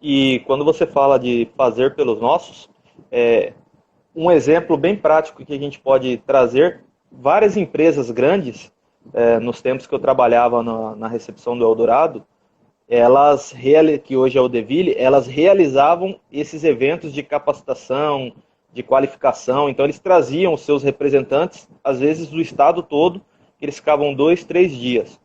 E quando você fala de fazer pelos nossos, um exemplo bem prático que a gente pode trazer, várias empresas grandes, nos tempos que eu trabalhava na recepção do Eldorado, que hoje é o Deville, elas realizavam esses eventos de capacitação, de qualificação, então eles traziam os seus representantes, às vezes do estado todo, que eles ficavam 2, 3 dias.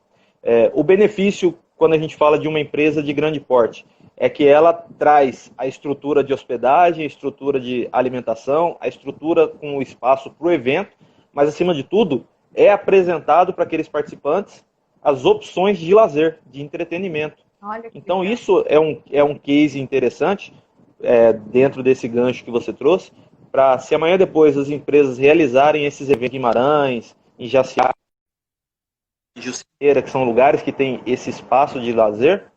O benefício, quando a gente fala de uma empresa de grande porte, é que ela traz a estrutura de hospedagem, a estrutura de alimentação, a estrutura com o espaço para o evento, mas acima de tudo, é apresentado para aqueles participantes as opções de lazer, de entretenimento. Então isso é um case interessante, dentro desse gancho que você trouxe, para se amanhã depois as empresas realizarem esses eventos em Guimarães, em Jaciara, em Jusceira, que são lugares que têm esse espaço de lazer,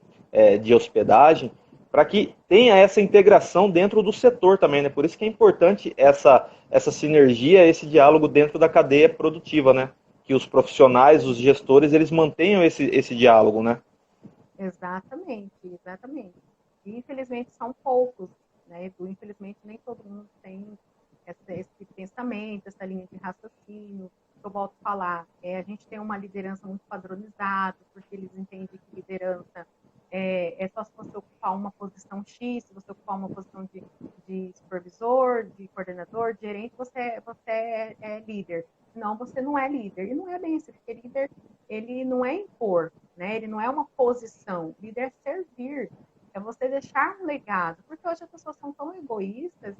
de hospedagem, para que tenha essa integração dentro do setor também, né? Por isso que é importante essa sinergia, esse diálogo dentro da cadeia produtiva, né? Que os profissionais, os gestores, eles mantenham esse diálogo, né? Exatamente, exatamente. E, infelizmente, são poucos, né, Edu? Infelizmente, nem todo mundo tem esse pensamento, essa linha de raciocínio. Eu volto a falar, a gente tem uma liderança muito padronizada, porque eles entendem que liderança é só se você ocupar uma posição X, se você ocupar uma posição de supervisor, de coordenador, de gerente, você é líder. Não, você não é líder. E não é bem assim, porque líder, ele não é impor, né? Ele não é uma posição. Líder é servir, é você deixar um legado. Porque hoje as pessoas são tão egoístas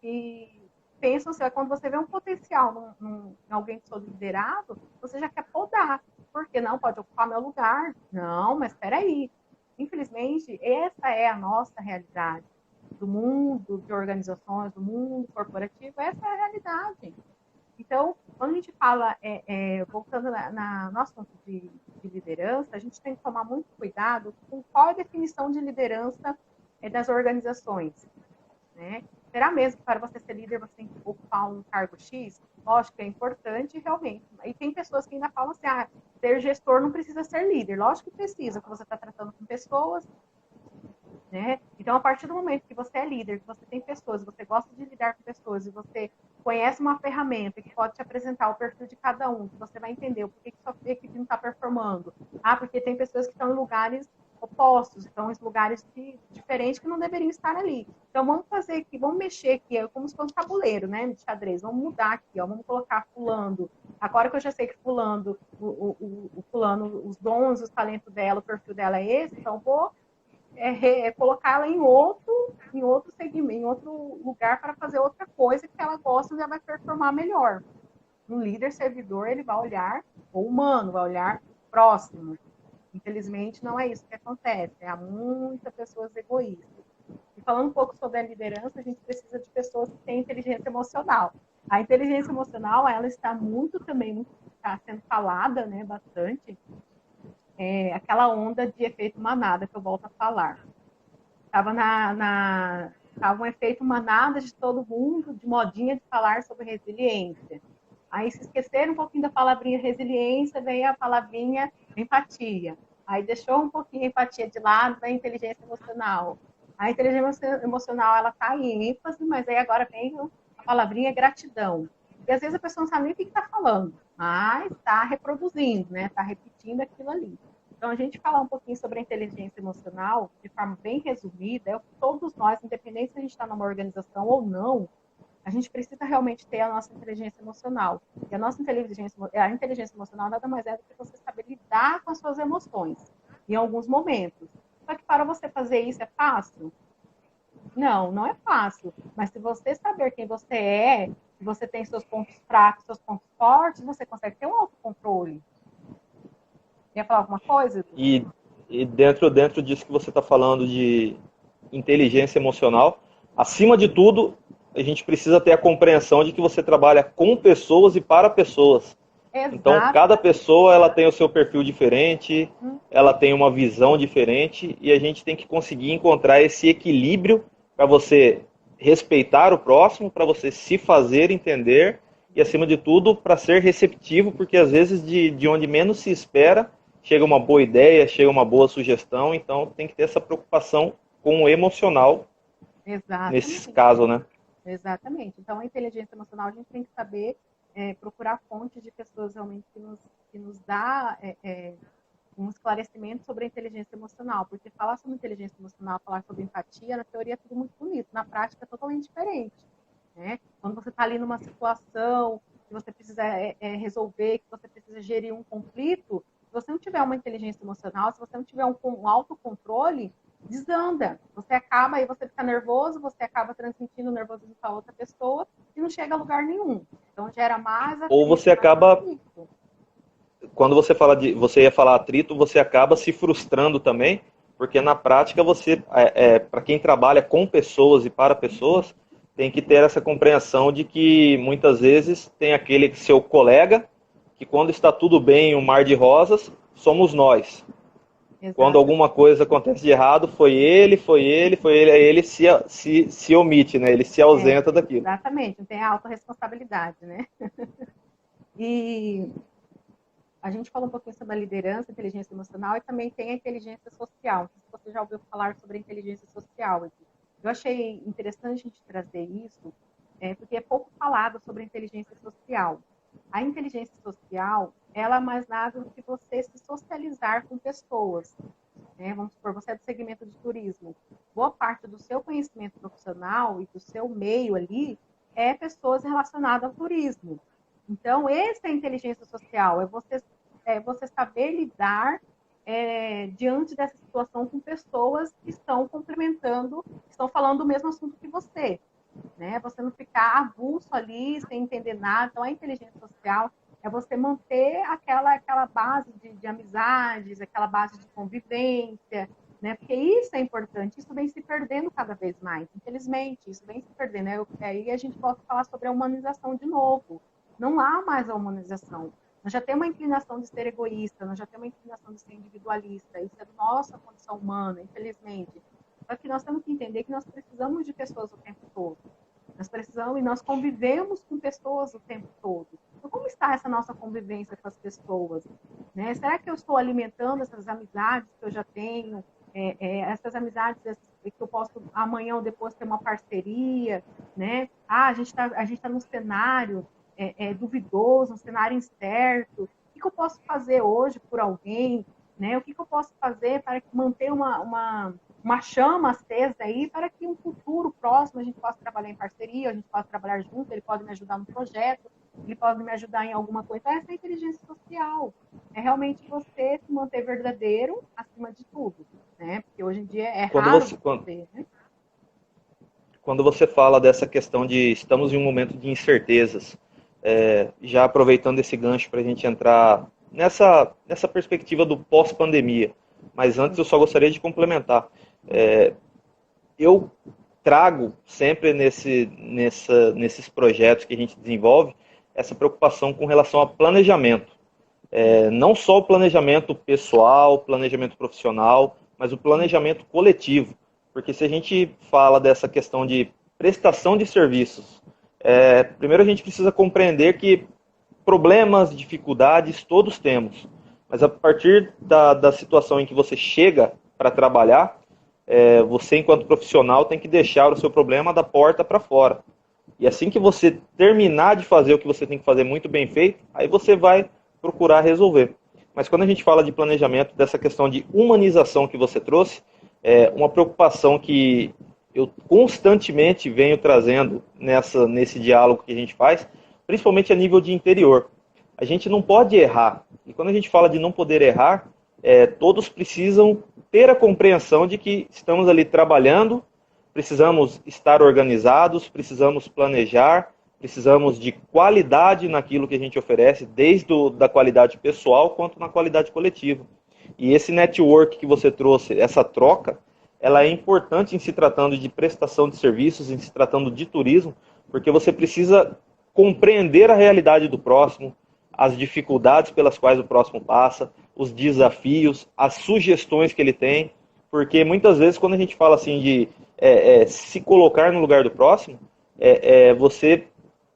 que pensam assim, quando você vê um potencial em alguém que sou liderado, você já quer podar. Porque não pode ocupar meu lugar. Não, mas espera aí. Infelizmente, essa é a nossa realidade do mundo de organizações, do mundo corporativo, essa é a realidade. Então, quando a gente fala, voltando no assunto de liderança, a gente tem que tomar muito cuidado com qual é a definição de liderança das organizações, né? Será mesmo que para você ser líder você tem que ocupar um cargo X? Lógico que é importante, realmente. E tem pessoas que ainda falam assim, ser gestor não precisa ser líder. Lógico que precisa, porque você está tratando com pessoas, né? Então, a partir do momento que você é líder, que você tem pessoas, você gosta de lidar com pessoas, e você conhece uma ferramenta que pode te apresentar o perfil de cada um, que você vai entender o porquê que sua equipe não está performando. Porque tem pessoas que estão em lugares opostos, estão em lugares diferentes que não deveriam estar ali. Então, vamos fazer aqui, vamos mexer aqui, como se fosse um tabuleiro, né, de xadrez. Vamos mudar aqui, vamos colocar fulano. Agora que eu já sei que fulano, o fulano, os dons, os talentos dela, o perfil dela é esse, então vou colocá-la em outro segmento, em outro lugar para fazer outra coisa que ela gosta e ela vai performar melhor. Um líder servidor, ele vai olhar o humano, vai olhar o próximo. Infelizmente, não é isso que acontece. Há muitas pessoas egoístas. E falando um pouco sobre a liderança, a gente precisa de pessoas que têm inteligência emocional. A inteligência emocional, ela está está sendo falada, né, bastante, aquela onda de efeito manada que eu volto a falar. Estava tava um efeito manada de todo mundo, de modinha de falar sobre resiliência. Aí se esqueceram um pouquinho da palavrinha resiliência, veio a palavrinha empatia. Aí deixou um pouquinho a empatia de lado da inteligência emocional. A inteligência emocional, ela está em ênfase, mas aí agora vem a palavrinha gratidão. E às vezes a pessoa não sabe nem o que está falando, mas está reproduzindo, né? Está repetindo aquilo ali. Então, a gente falar um pouquinho sobre a inteligência emocional, de forma bem resumida, é o que todos nós, independente se a gente está numa organização ou não, a gente precisa realmente ter a nossa inteligência emocional. E a inteligência emocional nada mais é do que você saber lidar com as suas emoções, em alguns momentos. Só que para você fazer isso é fácil? Não, não é fácil. Mas se você saber quem você é, se você tem seus pontos fracos, seus pontos fortes, você consegue ter um autocontrole. Quer falar alguma coisa? E dentro disso que você está falando de inteligência emocional, acima de tudo, a gente precisa ter a compreensão de que você trabalha com pessoas e para pessoas. Exato. Então, cada pessoa ela tem o seu perfil diferente, ela tem uma visão diferente, e a gente tem que conseguir encontrar esse equilíbrio para você respeitar o próximo, para você se fazer entender e, acima de tudo, para ser receptivo, porque às vezes de onde menos se espera, chega uma boa ideia, chega uma boa sugestão, então tem que ter essa preocupação com o emocional. Exatamente. Nesse caso, né? Exatamente. Então, a inteligência emocional, a gente tem que saber procurar fontes de pessoas realmente que nos dá um esclarecimento sobre a inteligência emocional, porque falar sobre inteligência emocional, falar sobre empatia, na teoria é tudo muito bonito, na prática é totalmente diferente, né? Quando você está ali numa situação que você precisa resolver, que você precisa gerir um conflito, se você não tiver uma inteligência emocional, se você não tiver um autocontrole, desanda. Você acaba, aí você fica nervoso, você acaba transmitindo o nervosismo para outra pessoa e não chega a lugar nenhum. Então gera mais atrito. Ou você acaba, quando você ia falar atrito, você acaba se frustrando também, porque na prática você, para quem trabalha com pessoas e para pessoas, tem que ter essa compreensão de que muitas vezes tem aquele seu colega que quando está tudo bem, um mar de rosas, somos nós. Exato. Quando alguma coisa acontece de errado, foi ele, aí ele se omite, né? Ele se ausenta daquilo. Exatamente, não tem a autorresponsabilidade, né? E a gente falou um pouquinho sobre a liderança, a inteligência emocional, e também tem a inteligência social. Não sei se você já ouviu falar sobre a inteligência social. Eu achei interessante a gente trazer isso, porque é pouco falado sobre a inteligência social. A inteligência social, ela é mais nada do que você se socializar com pessoas. Né? Vamos supor, você é do segmento de turismo. Boa parte do seu conhecimento profissional e do seu meio ali é pessoas relacionadas ao turismo. Então, essa é a inteligência social, é você saber lidar diante dessa situação com pessoas que estão complementando, que estão falando o mesmo assunto que você. Né? Você não ficar avulso ali, sem entender nada. Então, a inteligência social é você manter aquela base de amizades, aquela base de convivência, né? Porque isso é importante, isso vem se perdendo cada vez mais, infelizmente, isso vem se perdendo. Aí a gente volta a falar sobre a humanização de novo. Não há mais a humanização. Nós já temos uma inclinação de ser egoísta, nós já temos uma inclinação de ser individualista, isso é nossa condição humana, infelizmente. Só que nós temos que entender que nós precisamos de pessoas o tempo todo. Nós precisamos e nós convivemos com pessoas o tempo todo. Então, como está essa nossa convivência com as pessoas? Né? Será que eu estou alimentando essas amizades que eu já tenho? Essas amizades que eu posso amanhã ou depois ter uma parceria? Né? A gente tá num cenário duvidoso, um cenário incerto. O que eu posso fazer hoje por alguém? Né? O que eu posso fazer para manter uma chama acesa aí para que um futuro próximo a gente possa trabalhar em parceria, a gente possa trabalhar junto, ele pode me ajudar no projeto, ele pode me ajudar em alguma coisa. Então, essa é a inteligência social. É realmente você se manter verdadeiro acima de tudo, né? Porque hoje em dia é raro você, né? Quando você fala dessa questão de estamos em um momento de incertezas, já aproveitando esse gancho para a gente entrar nessa perspectiva do pós-pandemia, mas antes eu só gostaria de complementar. Eu trago sempre nesses projetos que a gente desenvolve essa preocupação com relação a planejamento. Não só o planejamento pessoal, planejamento profissional, mas o planejamento coletivo. Porque se a gente fala dessa questão de prestação de serviços, primeiro a gente precisa compreender que problemas, dificuldades, todos temos. Mas a partir da situação em que você chega para trabalhar, você, enquanto profissional, tem que deixar o seu problema da porta para fora. E assim que você terminar de fazer o que você tem que fazer muito bem feito, aí você vai procurar resolver. Mas quando a gente fala de planejamento, dessa questão de humanização que você trouxe, uma preocupação que eu constantemente venho trazendo nesse diálogo que a gente faz, principalmente a nível de interior. A gente não pode errar. E quando a gente fala de não poder errar, todos precisam ter a compreensão de que estamos ali trabalhando, precisamos estar organizados, precisamos planejar, precisamos de qualidade naquilo que a gente oferece, desde da qualidade pessoal quanto na qualidade coletiva. E esse network que você trouxe, essa troca, ela é importante em se tratando de prestação de serviços, em se tratando de turismo, porque você precisa compreender a realidade do próximo, as dificuldades pelas quais o próximo passa, os desafios, as sugestões que ele tem, porque muitas vezes quando a gente fala assim de se colocar no lugar do próximo, você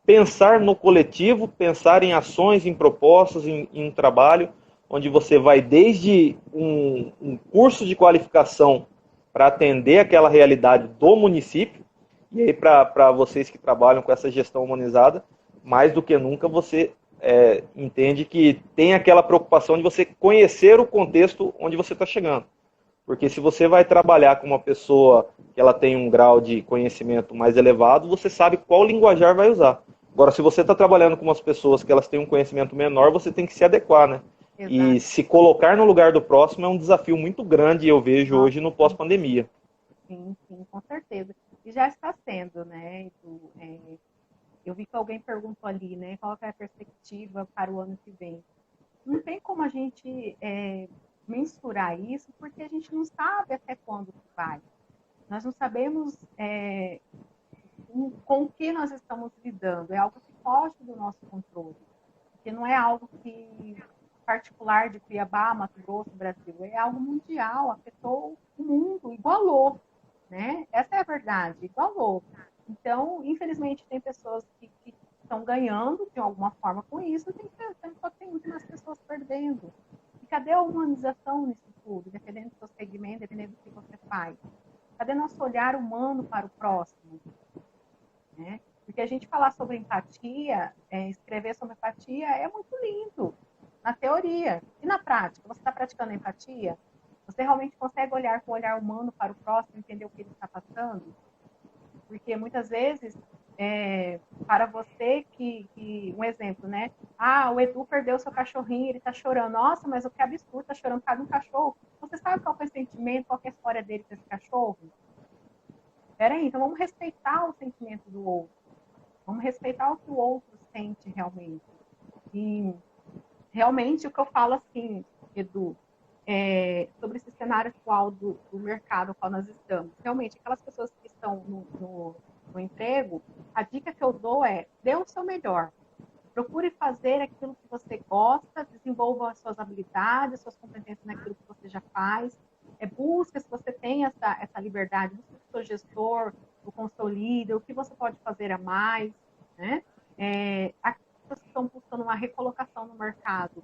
pensar no coletivo, pensar em ações, em propostas, em trabalho, onde você vai desde um curso de qualificação para atender aquela realidade do município, e aí para vocês que trabalham com essa gestão humanizada, mais do que nunca você entende que tem aquela preocupação de você conhecer o contexto onde você está chegando. Porque se você vai trabalhar com uma pessoa que ela tem um grau de conhecimento mais elevado, você sabe qual linguajar vai usar. Agora, se você está trabalhando com umas pessoas que elas têm um conhecimento menor, você tem que se adequar, né? Exato. E se colocar no lugar do próximo é um desafio muito grande, eu vejo hoje no pós-pandemia. Sim, com certeza. E já está sendo, né? Eu vi que alguém perguntou ali, né? Qual é a perspectiva para o ano que vem? Não tem como a gente mensurar isso, porque a gente não sabe até quando vai. Nós não sabemos com o que nós estamos lidando. É algo que foge do nosso controle. Porque não é algo que particular de Cuiabá, Mato Grosso, Brasil. É algo mundial, afetou o mundo, igualou. Né? Essa é a verdade, igualou. Então, infelizmente, tem pessoas que estão ganhando de alguma forma com isso, só tem muito mais pessoas perdendo. E cadê a humanização nisso tudo, dependendo do seu segmento, dependendo do que você faz? Cadê nosso olhar humano para o próximo? Né? Porque a gente falar sobre empatia, escrever sobre empatia, é muito lindo, na teoria. E na prática? Você está praticando empatia? Você realmente consegue olhar com o olhar humano para o próximo, entender o que ele está passando? Porque muitas vezes, para você um exemplo, né? Ah, o Edu perdeu seu cachorrinho, ele está chorando. Nossa, mas o que absurdo, está chorando por causa de um cachorro. Você sabe qual é o sentimento, qual é a história dele com esse cachorro? Peraí, então vamos respeitar o sentimento do outro. Vamos respeitar o que o outro sente realmente. E realmente o que eu falo assim, Edu, sobre esse cenário atual do mercado no qual nós estamos. Realmente, aquelas pessoas que estão no emprego, a dica que eu dou é, dê o seu melhor. Procure fazer aquilo que você gosta, desenvolva as suas habilidades, suas competências naquilo que você já faz. Busque, se você tem essa liberdade, busque com o seu gestor, com o seu líder, o que você pode fazer a mais. Né? As pessoas que estão buscando uma recolocação no mercado,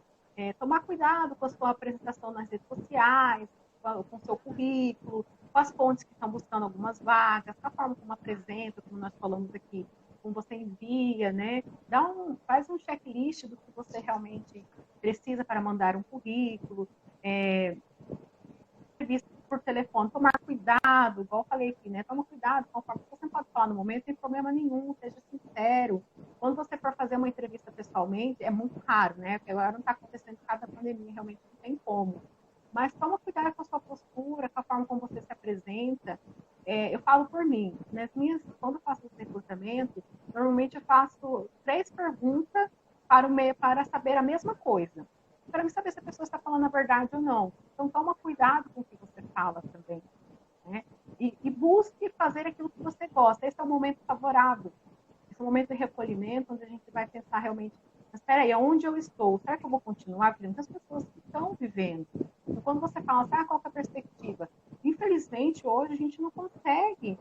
tomar cuidado com a sua apresentação nas redes sociais, com o seu currículo, com as fontes que estão buscando algumas vagas, com a forma como apresenta, como nós falamos aqui, como você envia, né? Faz um checklist do que você realmente precisa para mandar um currículo, entrevista por telefone, tomar cuidado, igual eu falei aqui, né? Toma cuidado, conforme você não pode falar no momento, não tem problema nenhum, seja sincero. Quando você for fazer uma entrevista pessoalmente, é muito raro, né? Porque agora não está acontecendo por causa da pandemia, realmente não tem como. Mas toma cuidado com a sua postura, com a forma como você se apresenta. Eu falo por mim, quando eu faço esse recrutamento, normalmente eu faço 3 perguntas para saber a mesma coisa. Para saber se a pessoa está falando a verdade ou não. Então, toma cuidado com o que você fala também. Né? E busque fazer aquilo que você gosta. Esse é o momento favorável. Esse é o momento de recolhimento, onde a gente vai pensar realmente, mas espera aí, aonde eu estou? Será que eu vou continuar? Porque muitas pessoas estão vivendo. Então, quando você fala assim, qual é a perspectiva? Infelizmente, hoje a gente não consegue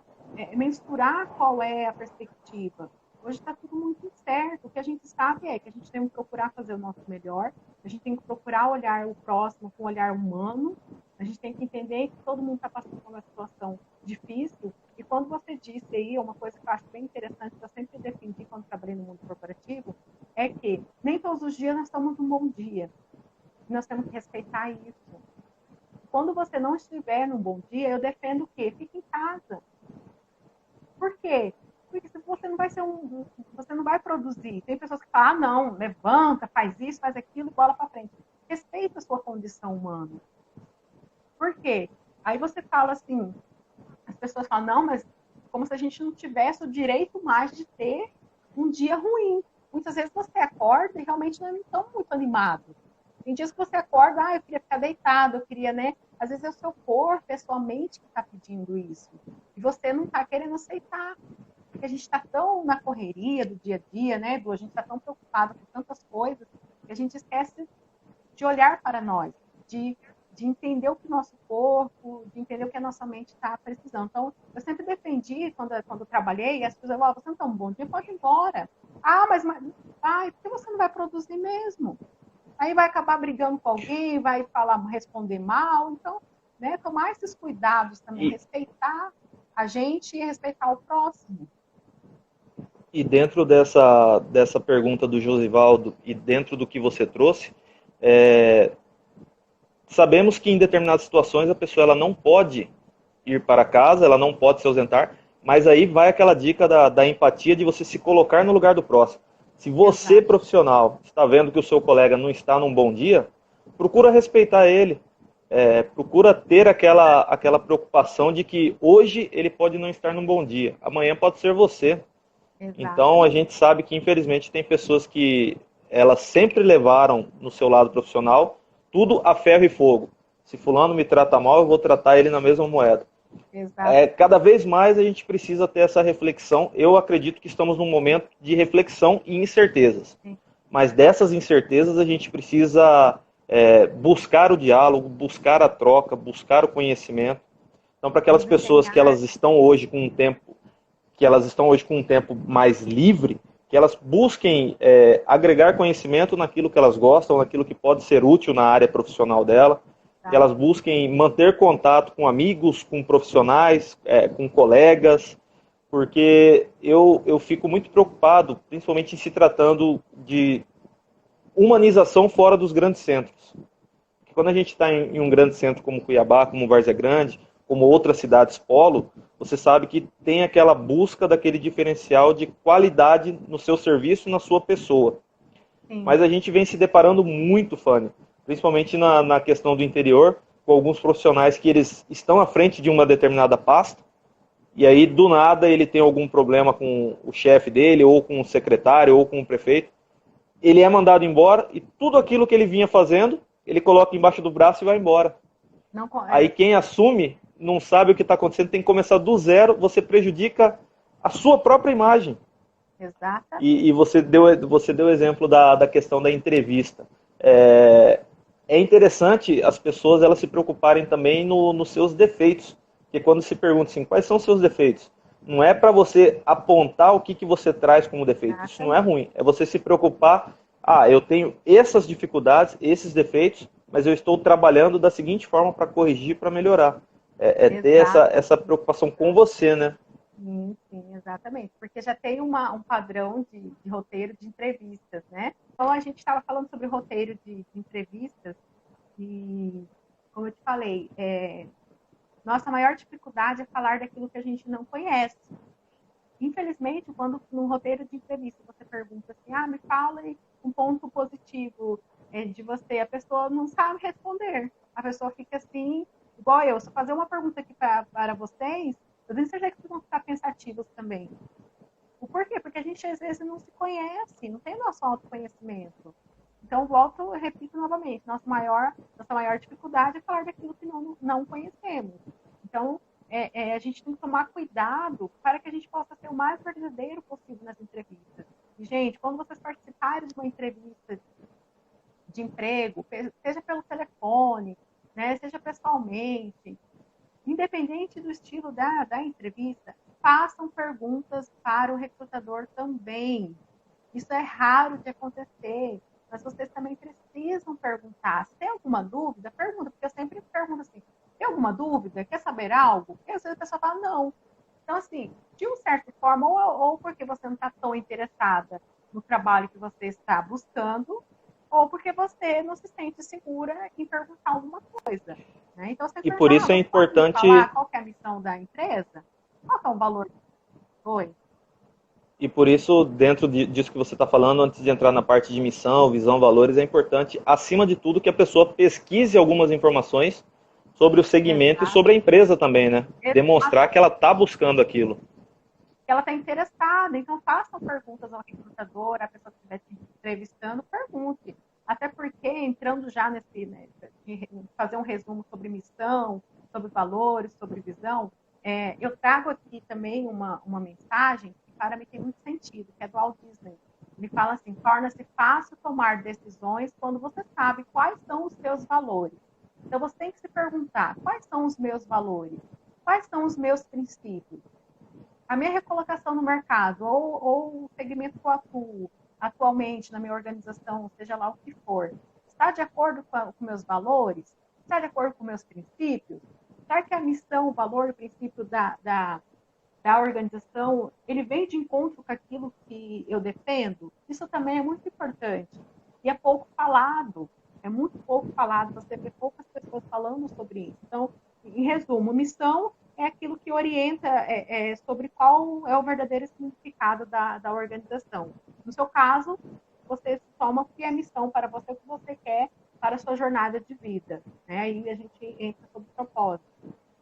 mensurar qual é a perspectiva. Hoje está tudo muito incerto. O que a gente sabe é que a gente tem que procurar fazer o nosso melhor, a gente tem que procurar olhar o próximo com um olhar humano, a gente tem que entender que todo mundo está passando por uma situação difícil. E quando você disse aí, uma coisa que eu acho bem interessante, que eu sempre defendi quando trabalhei no mundo corporativo, é que nem todos os dias nós estamos num bom dia. Nós temos que respeitar isso. Quando você não estiver num bom dia, eu defendo o quê? Fique em casa. Por quê? Porque você não vai você não vai produzir. Tem pessoas que falam, não, levanta, faz isso, faz aquilo, bola para frente. Respeita a sua condição humana. Por quê? Aí você fala assim, as pessoas falam, não, mas como se a gente não tivesse o direito mais de ter um dia ruim. Muitas vezes você acorda e realmente não está muito animado. Tem dias que você acorda, eu queria ficar deitado, eu queria, né? Às vezes é o seu corpo, é a sua mente que está pedindo isso. E você não está querendo aceitar. Porque a gente está tão na correria do dia a dia, né, Edu? A gente está tão preocupado com tantas coisas que a gente esquece de olhar para nós, de entender o que o nosso corpo, de entender o que a nossa mente está precisando. Então, eu sempre defendi, quando eu trabalhei, as pessoas falavam, você não está um bom dia, pode ir embora. Por que você não vai produzir mesmo? Aí vai acabar brigando com alguém, vai responder mal. Então, né, tomar esses cuidados também, respeitar a gente e respeitar o próximo. E dentro dessa pergunta do Josivaldo e dentro do que você trouxe, sabemos que em determinadas situações a pessoa ela não pode ir para casa, ela não pode se ausentar, mas aí vai aquela dica da empatia de você se colocar no lugar do próximo. Se você, profissional, está vendo que o seu colega não está num bom dia, procura respeitar ele, procura ter aquela preocupação de que hoje ele pode não estar num bom dia, amanhã pode ser você. Exato. Então a gente sabe que infelizmente tem pessoas que elas sempre levaram no seu lado profissional tudo a ferro e fogo. Se fulano me trata mal, eu vou tratar ele na mesma moeda. Exato. Cada vez mais a gente precisa ter essa reflexão. Eu acredito que estamos num momento de reflexão e incertezas. Sim. Mas dessas incertezas a gente precisa buscar o diálogo, buscar a troca, buscar o conhecimento. Então, para aquelas pessoas que elas estão hoje com um tempo mais livre, que elas busquem agregar conhecimento naquilo que elas gostam, naquilo que pode ser útil na área profissional dela, que elas busquem manter contato com amigos, com profissionais, com colegas, porque eu fico muito preocupado, principalmente em se tratando de humanização fora dos grandes centros. Porque quando a gente está em um grande centro como Cuiabá, como Várzea Grande, como outras cidades polo, você sabe que tem aquela busca daquele diferencial de qualidade no seu serviço, na sua pessoa. Sim. Mas a gente vem se deparando muito, Fanny, principalmente na questão do interior, com alguns profissionais que eles estão à frente de uma determinada pasta, e aí do nada ele tem algum problema com o chefe dele, ou com o secretário, ou com o prefeito, ele é mandado embora, e tudo aquilo que ele vinha fazendo, ele coloca embaixo do braço e vai embora. Aí quem assume não sabe o que está acontecendo, tem que começar do zero, você prejudica a sua própria imagem. Exato. E você deu o exemplo da questão da entrevista. É interessante as pessoas elas se preocuparem também nos seus defeitos. Porque quando se pergunta assim, quais são os seus defeitos? Não é para você apontar o que você traz como defeito. Exatamente. Isso não é ruim. É você se preocupar, eu tenho essas dificuldades, esses defeitos, mas eu estou trabalhando da seguinte forma para corrigir, para melhorar. Ter essa preocupação com você, né? Sim, exatamente. Porque já tem um padrão de roteiro de entrevistas, né? Então, a gente estava falando sobre roteiro de entrevistas e, como eu te falei, nossa maior dificuldade é falar daquilo que a gente não conhece. Infelizmente, quando no roteiro de entrevista você pergunta assim, me fala um ponto positivo de você, a pessoa não sabe responder. A pessoa fica assim, igual eu, se eu fazer uma pergunta aqui para vocês, eu tenho certeza que vocês vão ficar pensativos também. O porquê? Porque a gente às vezes não se conhece, não tem nosso autoconhecimento. Então, eu repito novamente, nossa maior dificuldade é falar daquilo que não conhecemos. Então, a gente tem que tomar cuidado para que a gente possa ser o mais verdadeiro possível nas entrevistas. E, gente, quando vocês participarem de uma entrevista de emprego, seja pelo telefone, né, seja pessoalmente, independente do estilo da entrevista, façam perguntas para o recrutador também. Isso é raro de acontecer, mas vocês também precisam perguntar. Se tem alguma dúvida, pergunta, porque eu sempre pergunto assim, tem alguma dúvida? Quer saber algo? Porque às vezes a pessoa fala, não. Então, assim, de uma certa forma, ou porque você não está tão interessada no trabalho que você está buscando, ou porque você não se sente segura em perguntar alguma coisa. Né? Então, você por isso é importante falar qual que é a missão da empresa, qual que é o valor. Oi. E por isso, dentro disso que você está falando, antes de entrar na parte de missão, visão, valores, é importante, acima de tudo, que a pessoa pesquise algumas informações sobre o segmento e sobre a empresa também, né? Demonstrar que ela está buscando aquilo. Que ela está interessada. Então, façam perguntas ao recrutador, a pessoa que estiver te entrevistando, pergunte. Até porque, entrando já nesse, né, fazer um resumo sobre missão, sobre valores, sobre visão, eu trago aqui também uma mensagem que para mim tem muito sentido, que é do Walt Disney. Ele fala assim: torna-se fácil tomar decisões quando você sabe quais são os seus valores. Então, você tem que se perguntar: quais são os meus valores? Quais são os meus princípios? A minha recolocação no mercado, ou o segmento que eu atuo atualmente na minha organização, seja lá o que for, está de acordo com meus valores? Está de acordo com meus princípios? Será que a missão, o valor, o princípio da organização, ele vem de encontro com aquilo que eu defendo? Isso também é muito importante. E é pouco falado, é muito pouco falado, você vê poucas pessoas falando sobre isso. Então, em resumo, missão é aquilo que orienta sobre qual é o verdadeiro significado da organização. No seu caso, você toma o que é missão para você, o que você quer para a sua jornada de vida. Né? Aí a gente entra sobre propósito.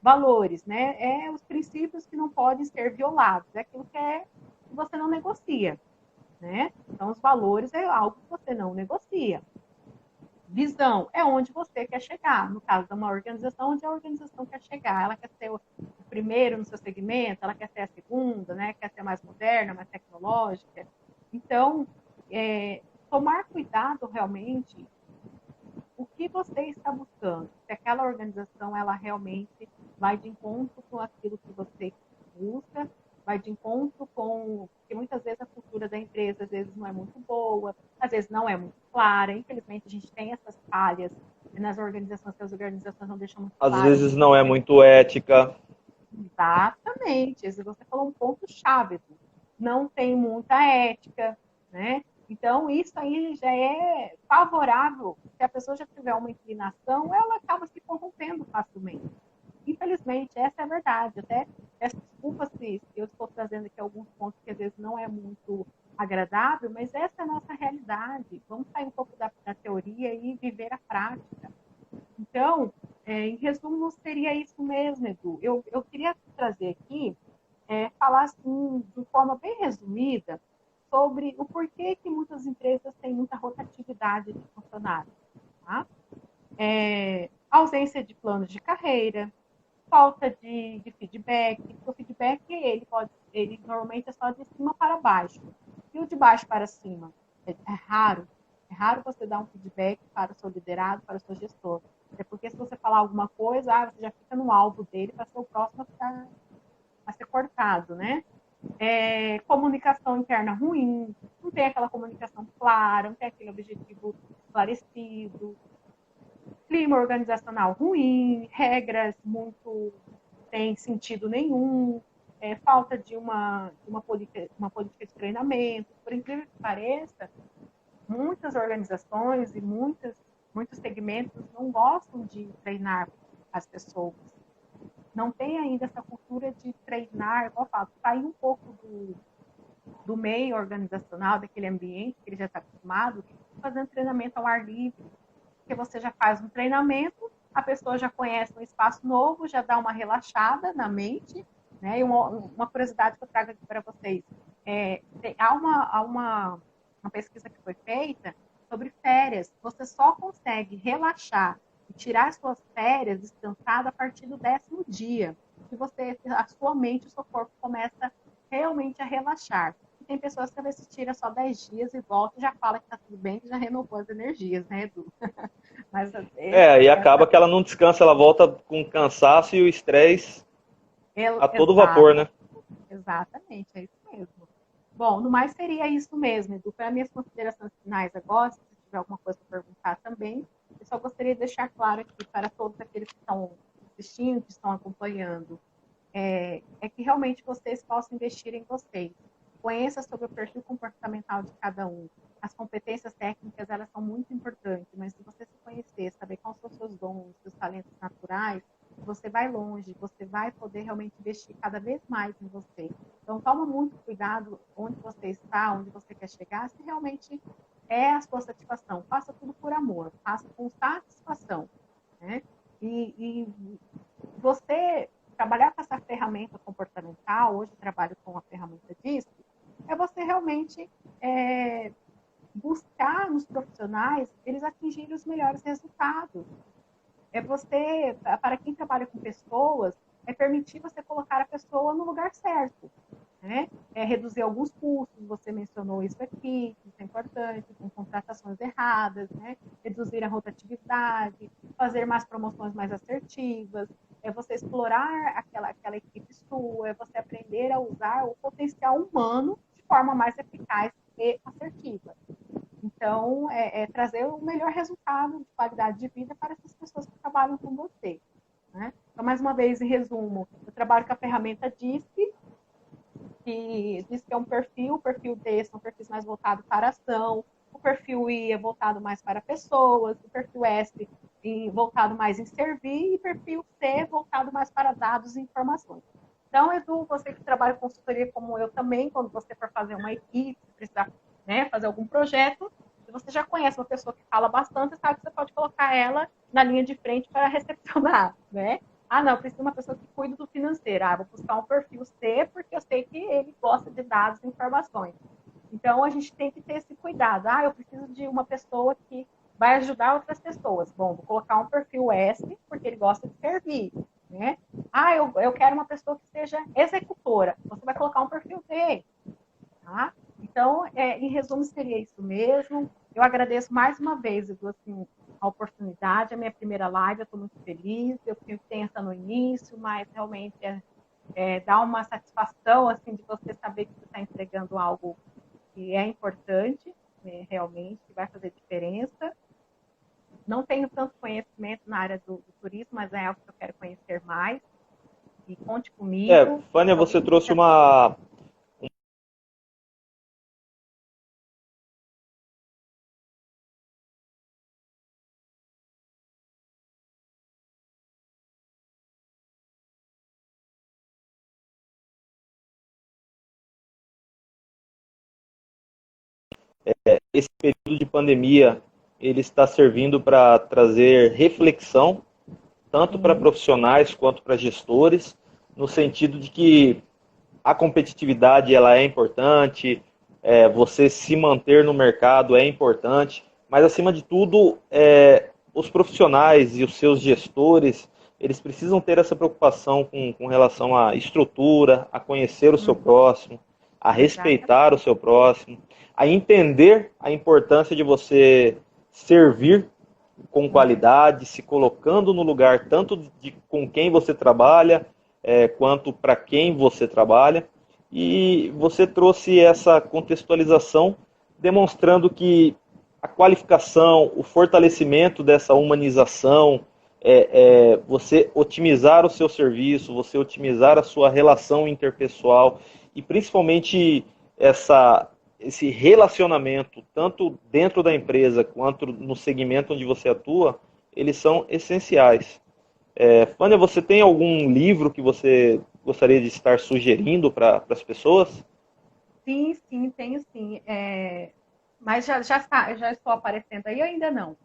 Valores, né? Os princípios que não podem ser violados, é aquilo que você não negocia. Né? Então, os valores é algo que você não negocia. Visão é onde você quer chegar. No caso de uma organização, onde a organização quer chegar. Ela quer ser o primeiro no seu segmento, ela quer ser a segunda, né? Quer ser mais moderna, mais tecnológica. Então, tomar cuidado realmente o que você está buscando. Se aquela organização ela realmente vai de encontro com aquilo que você busca, vai de encontro com... Porque muitas vezes a cultura da empresa às vezes não é muito boa, às vezes não é muito clara. Infelizmente, a gente tem essas falhas nas organizações, que as organizações não deixam muito claro. Às vezes não é muito ética. Exatamente. Você falou um ponto-chave. Não tem muita ética, né? Então, isso aí já é favorável. Se a pessoa já tiver uma inclinação, ela acaba se corrompendo facilmente. Infelizmente, essa é a verdade. Até peço desculpa se eu estou trazendo aqui alguns pontos que às vezes não é muito agradável, mas essa é a nossa realidade. Vamos sair um pouco da teoria e viver a prática. Então, em resumo, seria isso mesmo, Edu. Eu queria trazer aqui, falar assim, de forma bem resumida, sobre o porquê que muitas empresas têm muita rotatividade de funcionários. Tá? Ausência de planos de carreira, falta de feedback. O feedback, ele normalmente é só de cima para baixo. E o de baixo para cima? É raro. É raro você dar um feedback para o seu liderado, para o seu gestor. É porque se você falar alguma coisa, você já fica no alvo dele para ser o próximo a ser cortado, né? Comunicação interna ruim, não tem aquela comunicação clara, não tem aquele objetivo esclarecido, clima organizacional ruim, regras muito sem sentido nenhum, falta de uma política de treinamento. Por incrível que pareça, muitas organizações e muitos segmentos não gostam de treinar as pessoas. Não tem ainda essa cultura de treinar, igual eu falo, sair um pouco do meio organizacional, daquele ambiente que ele já está acostumado, fazendo treinamento ao ar livre. Porque você já faz um treinamento, a pessoa já conhece um espaço novo, já dá uma relaxada na mente. Né? E uma curiosidade que eu trago aqui para vocês. Há uma pesquisa que foi feita sobre férias. Você só consegue relaxar e tirar suas férias descansado a partir do 10º dia. Que a sua mente, o seu corpo começa realmente a relaxar. E tem pessoas que às vezes tira só 10 dias e volta e já fala que está tudo bem, que já renovou as energias, né, Edu? Mas, e acaba que ela não descansa, ela volta com cansaço e o estresse a todo vapor, né? Exatamente, é isso mesmo. Bom, no mais seria isso mesmo, Edu. Para minhas considerações finais agora, se tiver alguma coisa para perguntar também, eu só gostaria de deixar claro aqui para todos aqueles que estão assistindo, que estão acompanhando, que realmente vocês possam investir em vocês. Conheça sobre o perfil comportamental de cada um. As competências técnicas, elas são muito importantes, mas se você se conhecer, saber quais são os seus dons, seus talentos naturais, você vai longe, você vai poder realmente investir cada vez mais em você. Então, toma muito cuidado onde você está, onde você quer chegar, se realmente é a sua satisfação. Faça tudo por amor, faça com satisfação. Né? E você trabalhar com essa ferramenta comportamental, hoje eu trabalho com a ferramenta DISC, é você realmente buscar nos profissionais eles atingirem os melhores resultados. É você, para quem trabalha com pessoas, é permitir você colocar a pessoa no lugar certo. Né? É reduzir alguns custos, você mencionou isso aqui, isso é importante, com contratações erradas, né? Reduzir a rotatividade, fazer mais promoções mais assertivas, é você explorar aquela equipe sua, é você aprender a usar o potencial humano de forma mais eficaz e assertiva. Então, trazer o melhor resultado de qualidade de vida para essas pessoas que trabalham com você. Né? Então, mais uma vez, em resumo, eu trabalho com a ferramenta DISC, que diz que é um perfil, o perfil D são perfis mais voltados para ação, o perfil I é voltado mais para pessoas, o perfil S voltado mais em servir, e o perfil C voltado mais para dados e informações. Então, Edu, você que trabalha com consultoria como eu também, quando você for fazer uma equipe, precisar fazer algum projeto, se você já conhece uma pessoa que fala bastante, sabe que você pode colocar ela na linha de frente para recepcionar, né? Ah, não, eu preciso de uma pessoa que cuide do financeiro. Ah, vou buscar um perfil C, porque eu sei que ele gosta de dados e informações. Então, a gente tem que ter esse cuidado. Ah, eu preciso de uma pessoa que vai ajudar outras pessoas. Bom, vou colocar um perfil S, porque ele gosta de servir. Né? Ah, eu quero uma pessoa que seja executora. Você vai colocar um perfil D. Tá? Então, em resumo, seria isso mesmo. Eu agradeço mais uma vez, Edu, assim, a oportunidade, a minha primeira live, eu estou muito feliz, eu fiquei tensa no início, mas realmente dá uma satisfação, assim, de você saber que você está entregando algo que é importante, realmente, que vai fazer diferença. Não tenho tanto conhecimento na área do turismo, mas é algo que eu quero conhecer mais, e conte comigo. Fânia, você trouxe uma... Esse período de pandemia, ele está servindo para trazer reflexão, tanto para profissionais quanto para gestores, no sentido de que a competitividade ela é importante, você se manter no mercado é importante, mas acima de tudo, os profissionais e os seus gestores, eles precisam ter essa preocupação com relação à estrutura, a conhecer o seu próximo, a respeitar o seu próximo, a entender a importância de você servir com qualidade, se colocando no lugar tanto de com quem você trabalha, quanto para quem você trabalha. E você trouxe essa contextualização, demonstrando que a qualificação, o fortalecimento dessa humanização, você otimizar o seu serviço, você otimizar a sua relação interpessoal e principalmente esse relacionamento, tanto dentro da empresa quanto no segmento onde você atua, eles são essenciais. Fânia, você tem algum livro que você gostaria de estar sugerindo para as pessoas? Sim, sim, tenho sim. Mas já estou aparecendo aí ou ainda não?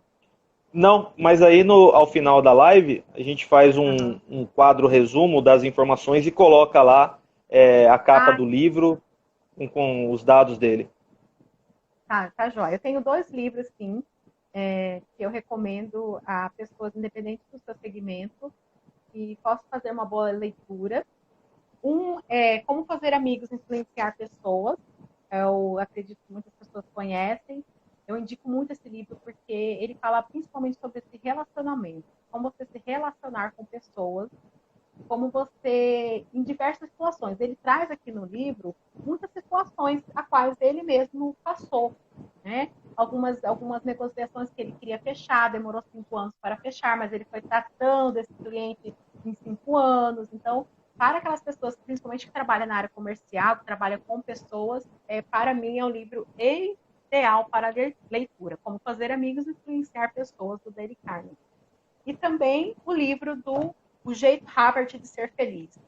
Não, mas aí ao final da live a gente faz um quadro resumo das informações e coloca lá a capa do livro com os dados dele. Tá jóia. Eu tenho 2 livros, sim, que eu recomendo a pessoas independentes do seu segmento que possam fazer uma boa leitura. Um é Como Fazer Amigos e Influenciar Pessoas. Eu acredito que muitas pessoas conhecem. Eu indico muito esse livro porque ele fala principalmente sobre esse relacionamento, como você se relacionar com pessoas, como você, em diversas situações. Ele traz aqui no livro muitas situações a quais ele mesmo passou, né? Algumas negociações que ele queria fechar, demorou 5 anos para fechar, mas ele foi tratando esse cliente em 5 anos. Então, para aquelas pessoas, principalmente que trabalham na área comercial, que trabalham com pessoas, para mim é um livro ideal para leitura, Como Fazer Amigos e Influenciar Pessoas, do Dale Carnegie. E também o livro do O Jeito Harvard de Ser Feliz.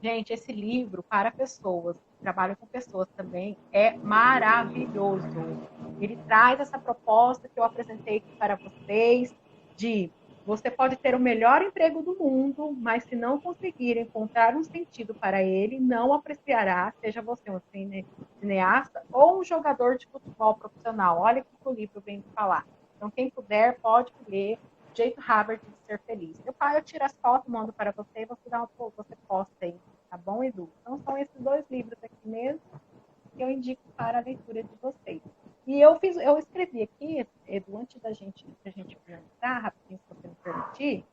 Gente, esse livro para pessoas, que trabalham com pessoas também, é maravilhoso. Ele traz essa proposta que eu apresentei aqui para vocês, de Você pode ter o melhor emprego do mundo, mas se não conseguir encontrar um sentido para ele, não apreciará, seja você um cineasta ou um jogador de futebol profissional. Olha o que o livro vem falar. Então, quem puder, pode ler Jeito Harvard de Ser Feliz. Eu tiro as fotos, mando para você e você posta aí, tá bom, Edu? Então, são esses 2 livros aqui mesmo que eu indico para a leitura de vocês. E eu escrevi aqui, Edu, antes da gente finalizar, rapidinho, se você me permitir,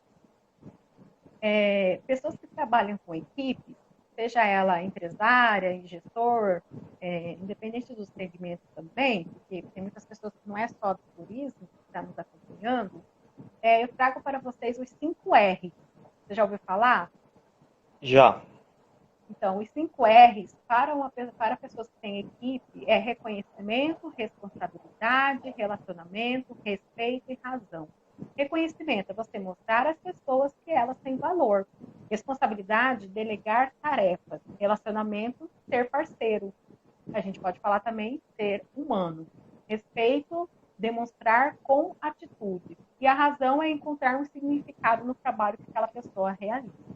pessoas que trabalham com equipes, seja ela empresária, gestor, independente dos segmentos também, porque tem muitas pessoas que não é só do turismo que está nos acompanhando, eu trago para vocês os 5 R. Você já ouviu falar? Já. Então, os 5 R's para pessoas que têm equipe é reconhecimento, responsabilidade, relacionamento, respeito e razão. Reconhecimento é você mostrar às pessoas que elas têm valor. Responsabilidade, delegar tarefas. Relacionamento, ser parceiro. A gente pode falar também ser humano. Respeito, demonstrar com atitude. E a razão é encontrar um significado no trabalho que aquela pessoa realiza.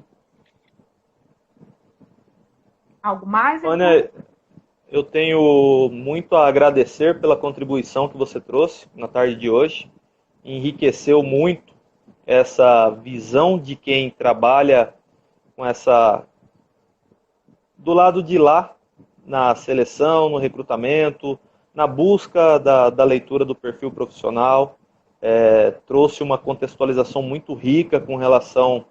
Algo mais? Fânia, eu tenho muito a agradecer pela contribuição que você trouxe na tarde de hoje. Enriqueceu muito essa visão de quem trabalha com do lado de lá, na seleção, no recrutamento, na busca da leitura do perfil profissional. Trouxe uma contextualização muito rica com relação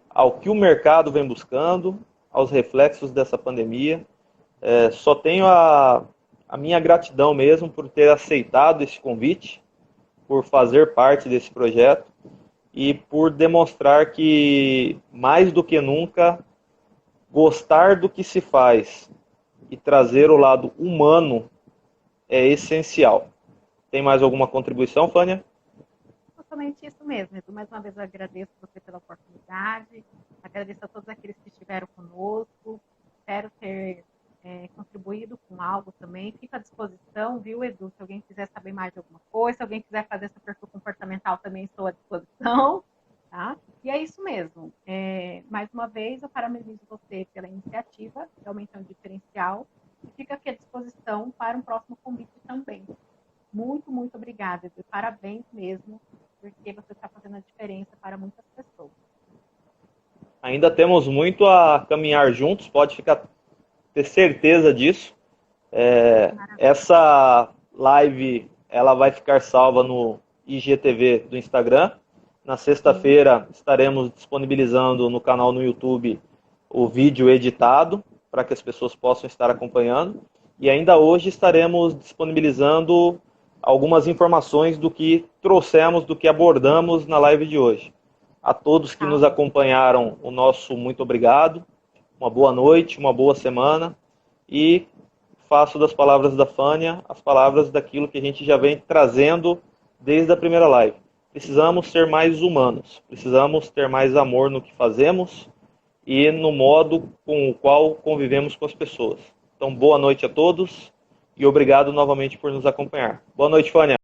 ao que o mercado vem buscando, aos reflexos dessa pandemia. Só tenho a minha gratidão mesmo por ter aceitado esse convite, por fazer parte desse projeto e por demonstrar que, mais do que nunca, gostar do que se faz e trazer o lado humano é essencial. Tem mais alguma contribuição, Fânia? Totalmente isso mesmo, Edu. Mais uma vez eu agradeço você pela oportunidade, agradeço a todos aqueles que estiveram conosco, espero ter contribuído com algo também. Fico à disposição, viu, Edu? Se alguém quiser saber mais de alguma coisa, se alguém quiser fazer esse perfil comportamental, também estou à disposição, tá? E é isso mesmo. Mais uma vez, eu parabenizo você pela iniciativa, realmente é um diferencial, e fico aqui à disposição para um próximo convite também. Muito, muito obrigada, Edu. Parabéns mesmo, porque você está fazendo a diferença para muitas pessoas. Ainda temos muito a caminhar juntos, pode ter certeza disso. Essa live ela vai ficar salva no IGTV do Instagram. Na sexta-feira estaremos disponibilizando no canal no YouTube o vídeo editado, para que as pessoas possam estar acompanhando. E ainda hoje estaremos disponibilizando algumas informações do que trouxemos, do que abordamos na live de hoje. A todos que nos acompanharam, o nosso muito obrigado. Uma boa noite, uma boa semana. E faço das palavras da Fânia as palavras daquilo que a gente já vem trazendo desde a primeira live. Precisamos ser mais humanos. Precisamos ter mais amor no que fazemos e no modo com o qual convivemos com as pessoas. Então, boa noite a todos e obrigado novamente por nos acompanhar. Boa noite, Fânia.